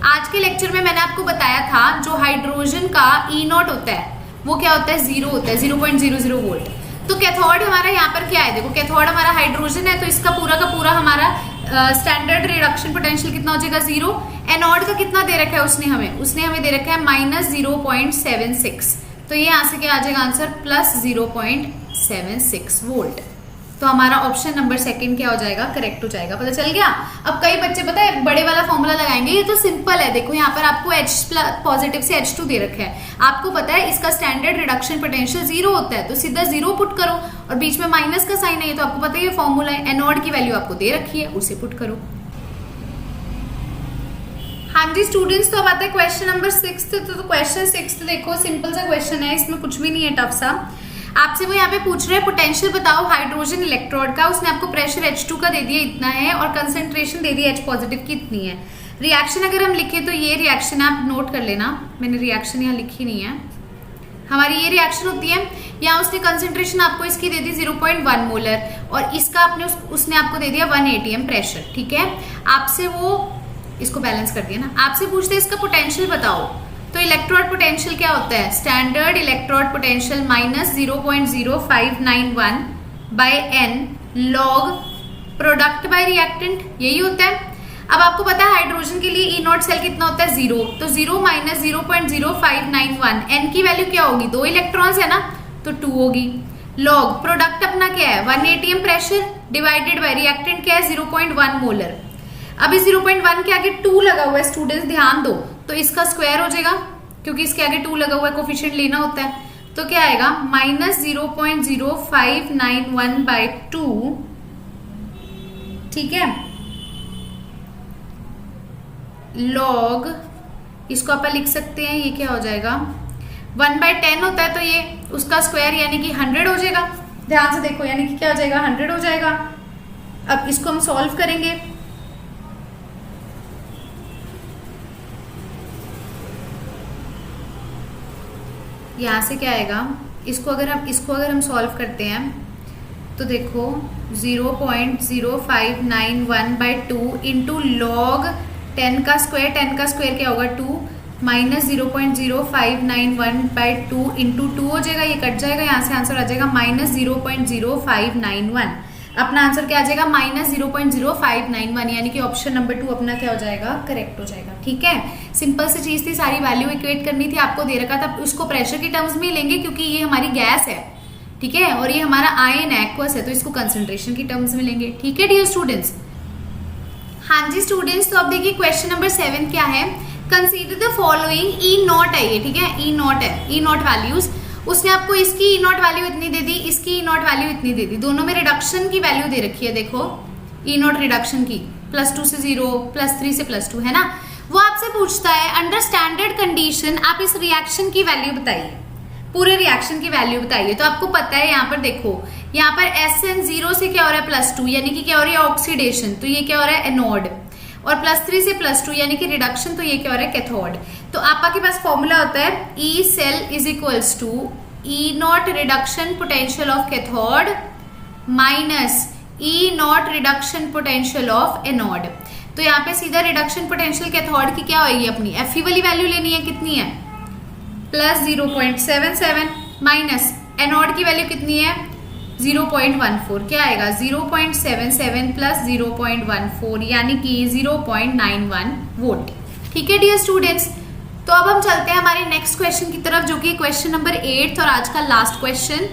आज के लेक्चर में मैंने आपको बताया था जो हाइड्रोजन का ई नॉट होता है वो क्या होता है, 0 होता है, 0.00 वोल्ट। तो कैथोड हमारा यहाँ पर क्या है, देखो कैथोड हमारा हाइड्रोजन है, तो इसका पूरा का पूरा हमारा स्टैंडर्ड रिडक्शन पोटेंशियल कितना हो जाएगा 0। एनोड का कितना दे रखा है उसने हमें दे रखा है -0.76, तो ये यहाँ से क्या आ जाएगा आंसर +0.76 वोल्ट। तो हमारा ऑप्शन नंबर 2 क्या हो जाएगा, करेक्ट हो जाएगा। पता चल गया। अब कई बच्चे पता है बड़े वाला फॉर्मूला लगाएंगे, ये तो सिंपल है। देखो यहाँ पर आपको H पॉजिटिव से H2 दे रखा है, आपको पता है इसका स्टैंडर्ड रिडक्शन पोटेंशियल 0 होता है, तो सीधा 0 पुट करो, और बीच में माइनस का साइन है, तो आपको पता है ये फॉर्मूला है। एनोड की वैल्यू आपको दे रखी है, उसे पुट करो। हाँ जी स्टूडेंट्स, तो अब आता है क्वेश्चन नंबर 6। तो क्वेश्चन 6 देखो सिंपल सा क्वेश्चन है, इसमें कुछ भी नहीं है टफ सा। आपसे वो यहाँ पे पूछ रहे हैं पोटेंशियल बताओ हाइड्रोजन इलेक्ट्रोड का, उसने आपको प्रेशर H2 का दे दिया इतना है, और कंसंट्रेशन दे दी H पॉजिटिव की इतनी है। रिएक्शन अगर हम लिखे तो ये रिएक्शन आप नोट कर लेना, मैंने रिएक्शन यहाँ लिखी नहीं है, हमारी ये रिएक्शन होती है। यहाँ उसने कंसंट्रेशन आपको इसकी दे दी 0.1 मोलर, और इसका आपने उसने आपको दे दिया 1 atm प्रेशर, ठीक है। आपसे वो इसको बैलेंस कर दिया ना, आपसे पूछते हैं इसका पोटेंशियल बताओ, तो इलेक्ट्रोड पोटेंशियल क्या होता है, standard electrode potential -0.0591 by n log product by reactant, यही होता है। अब आपको पता है हाइड्रोजन के लिए ई नॉट सेल कितना होता है 0, तो 0 - 0.0591, n की वैल्यू क्या होगी, 2 इलेक्ट्रॉन्स है ना, तो 2 होगी। लॉग प्रोडक्ट अपना क्या है 1 atm pressure divided by reactant क्या है 0.1 मोलर। अभी 0.1 के आगे 2 लगा हुआ है स्टूडेंट्स, ध्यान दो, तो इसका स्क्वायर हो जाएगा, क्योंकि इसके आगे 2 लगा हुआ है, कोफिशिएंट लेना होता है। तो क्या आएगा -0.0591/2, ठीक है। log, इसको अपन लिख सकते हैं, ये क्या हो जाएगा 1/10 होता है तो ये उसका स्क्वायर यानी कि 100 हो जाएगा। ध्यान से देखो, यानी कि क्या हो जाएगा 100 हो जाएगा। अब इसको हम सॉल्व करेंगे। यहां से क्या आएगा, इसको अगर हम सॉल्व करते हैं तो देखो 0.0591/2 इंटू लॉग 10 का स्क्वायर क्या होगा 2 माइनस 0.0591/2 इंटू 2 हो जाएगा, ये कट जाएगा, यहाँ से आंसर आ जाएगा -0.0591। अपना आंसर क्या आ जाएगा -0.0591, यानी कि ऑप्शन नंबर 2 अपना क्या हो जाएगा, करेक्ट हो जाएगा। ठीक है, सिंपल सी चीज थी, सारी वैल्यू इक्वेट करनी थी, आपको दे रखा था। उसको प्रेशर की टर्म्स में लेंगे क्योंकि ये हमारी गैस है, ठीक है, और ये हमारा आयन एक्वस है, तो इसको कंसंट्रेशन की टर्म्स में लेंगे। ठीक है डियर स्टूडेंट्स। हाँ जी स्टूडेंट्स, तो अब देखिए क्वेश्चन नंबर 7 क्या है। कंसीडर द फॉलोइंग, E0 है ये, ठीक है, E0 है, E0 वैल्यूज। उसने आपको इसकी E0 वैल्यू इतनी दे दी, इसकी E0 वैल्यू इतनी दे दी, दोनों में रिडक्शन की वैल्यू दे रखी है। देखो E0 रिडक्शन की +2 से 0, +3 से +2 है ना। वो आपसे पूछता है अंडर स्टैंडर्ड कंडीशन आप इस रिएक्शन की वैल्यू बताइए, पूरे रिएक्शन की वैल्यू बताइए। तो आपको पता है यहाँ पर देखो, यहाँ पर SN0 से क्या हो रहा है +2, यानी कि क्या हो रही है ऑक्सीडेशन, तो ये क्या हो रहा है एनोड, और +3 से +2 यानी कि रिडक्शन, तो ये क्या हो रहा है कैथोड। तो आपका के पास फॉर्मूला होता है E cell is equals to E0 reduction potential of cathode minus E0 reduction potential of anode. तो यहाँ पे सीधा रिडक्शन पोटेंशियल कैथोड की क्या होगी, अपनी Fe वाली वैल्यू लेनी है, कितनी है +0.77 माइनस एनोड की वैल्यू कितनी है 0.14, क्या आएगा 0.77 प्लस 0.14 यानी कि 0.91 वोल्ट। ठीक है डियर स्टूडेंट्स, तो अब हम चलते हैं हमारे नेक्स्ट क्वेश्चन की तरफ, जो कि क्वेश्चन नंबर 8 और आज का लास्ट क्वेश्चन।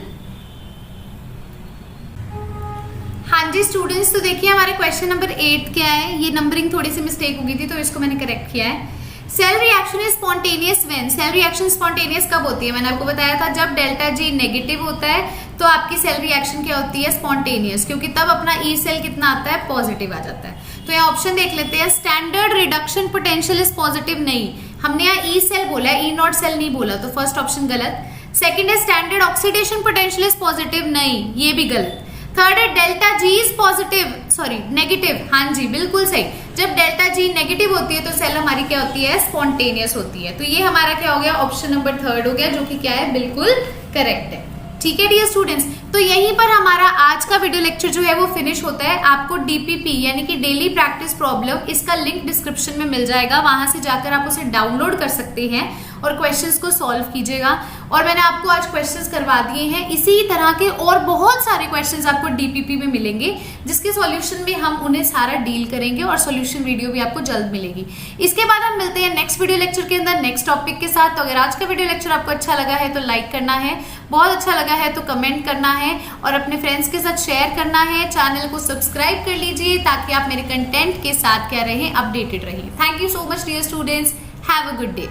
हाँ जी स्टूडेंट्स, तो देखिए हमारे क्वेश्चन नंबर 8 क्या है। ये नंबरिंग थोड़ी सी मिस्टेक हो गई थी तो इसको मैंने करेक्ट किया है। Cell reaction is spontaneous when, cell reaction spontaneous कब होती है, मैंने आपको बताया था जब डेल्टा जी नेगेटिव होता है तो आपकी सेल रिएक्शन क्या होती है स्पॉन्टेनियस, क्योंकि तब अपना ई सेल कितना आता है पॉजिटिव आ जाता है। तो यहाँ ऑप्शन देख लेते हैं, standard reduction potential is positive, नहीं, हमने यहाँ ई सेल बोला है, E0 सेल नहीं बोला, तो फर्स्ट ऑप्शन गलत। सेकंड है standard oxidation potential is positive, नहीं, ये भी गलत। थर्ड है delta G is positive, sorry negative, हाँ जी बिल्कुल सही, जब डेल्टा जी नेगेटिव होती है तो सेल हमारी क्या होती है स्पॉन्टेनियस होती है। तो ये हमारा क्या हो गया, ऑप्शन नंबर 3 हो गया, जो कि क्या है बिल्कुल करेक्ट है। ठीक है डियर स्टूडेंट्स, तो यहीं पर हमारा आज का वीडियो लेक्चर जो है वो फिनिश होता है। आपको DPP यानी कि डेली प्रैक्टिस प्रॉब्लम, इसका लिंक डिस्क्रिप्शन में मिल जाएगा, वहां से जाकर आप उसे डाउनलोड कर सकते हैं और क्वेश्चंस को सॉल्व कीजिएगा। और मैंने आपको आज क्वेश्चंस करवा दिए हैं, इसी तरह के और बहुत सारे क्वेश्चंस आपको DPP में मिलेंगे, जिसके सॉल्यूशन में हम उन्हें सारा डील करेंगे और सॉल्यूशन वीडियो भी आपको जल्द मिलेगी। इसके बाद हम मिलते हैं नेक्स्ट वीडियो लेक्चर के अंदर नेक्स्ट टॉपिक के साथ। तो अगर आज का वीडियो लेक्चर आपको अच्छा लगा है तो लाइक करना है, बहुत अच्छा लगा है तो कमेंट करना है और अपने फ्रेंड्स के साथ शेयर करना है। चैनल को सब्सक्राइब कर लीजिए ताकि आप मेरे कंटेंट के साथ क्या रहें, अपडेटेड रहें। Thank you so much dear students, have a good day.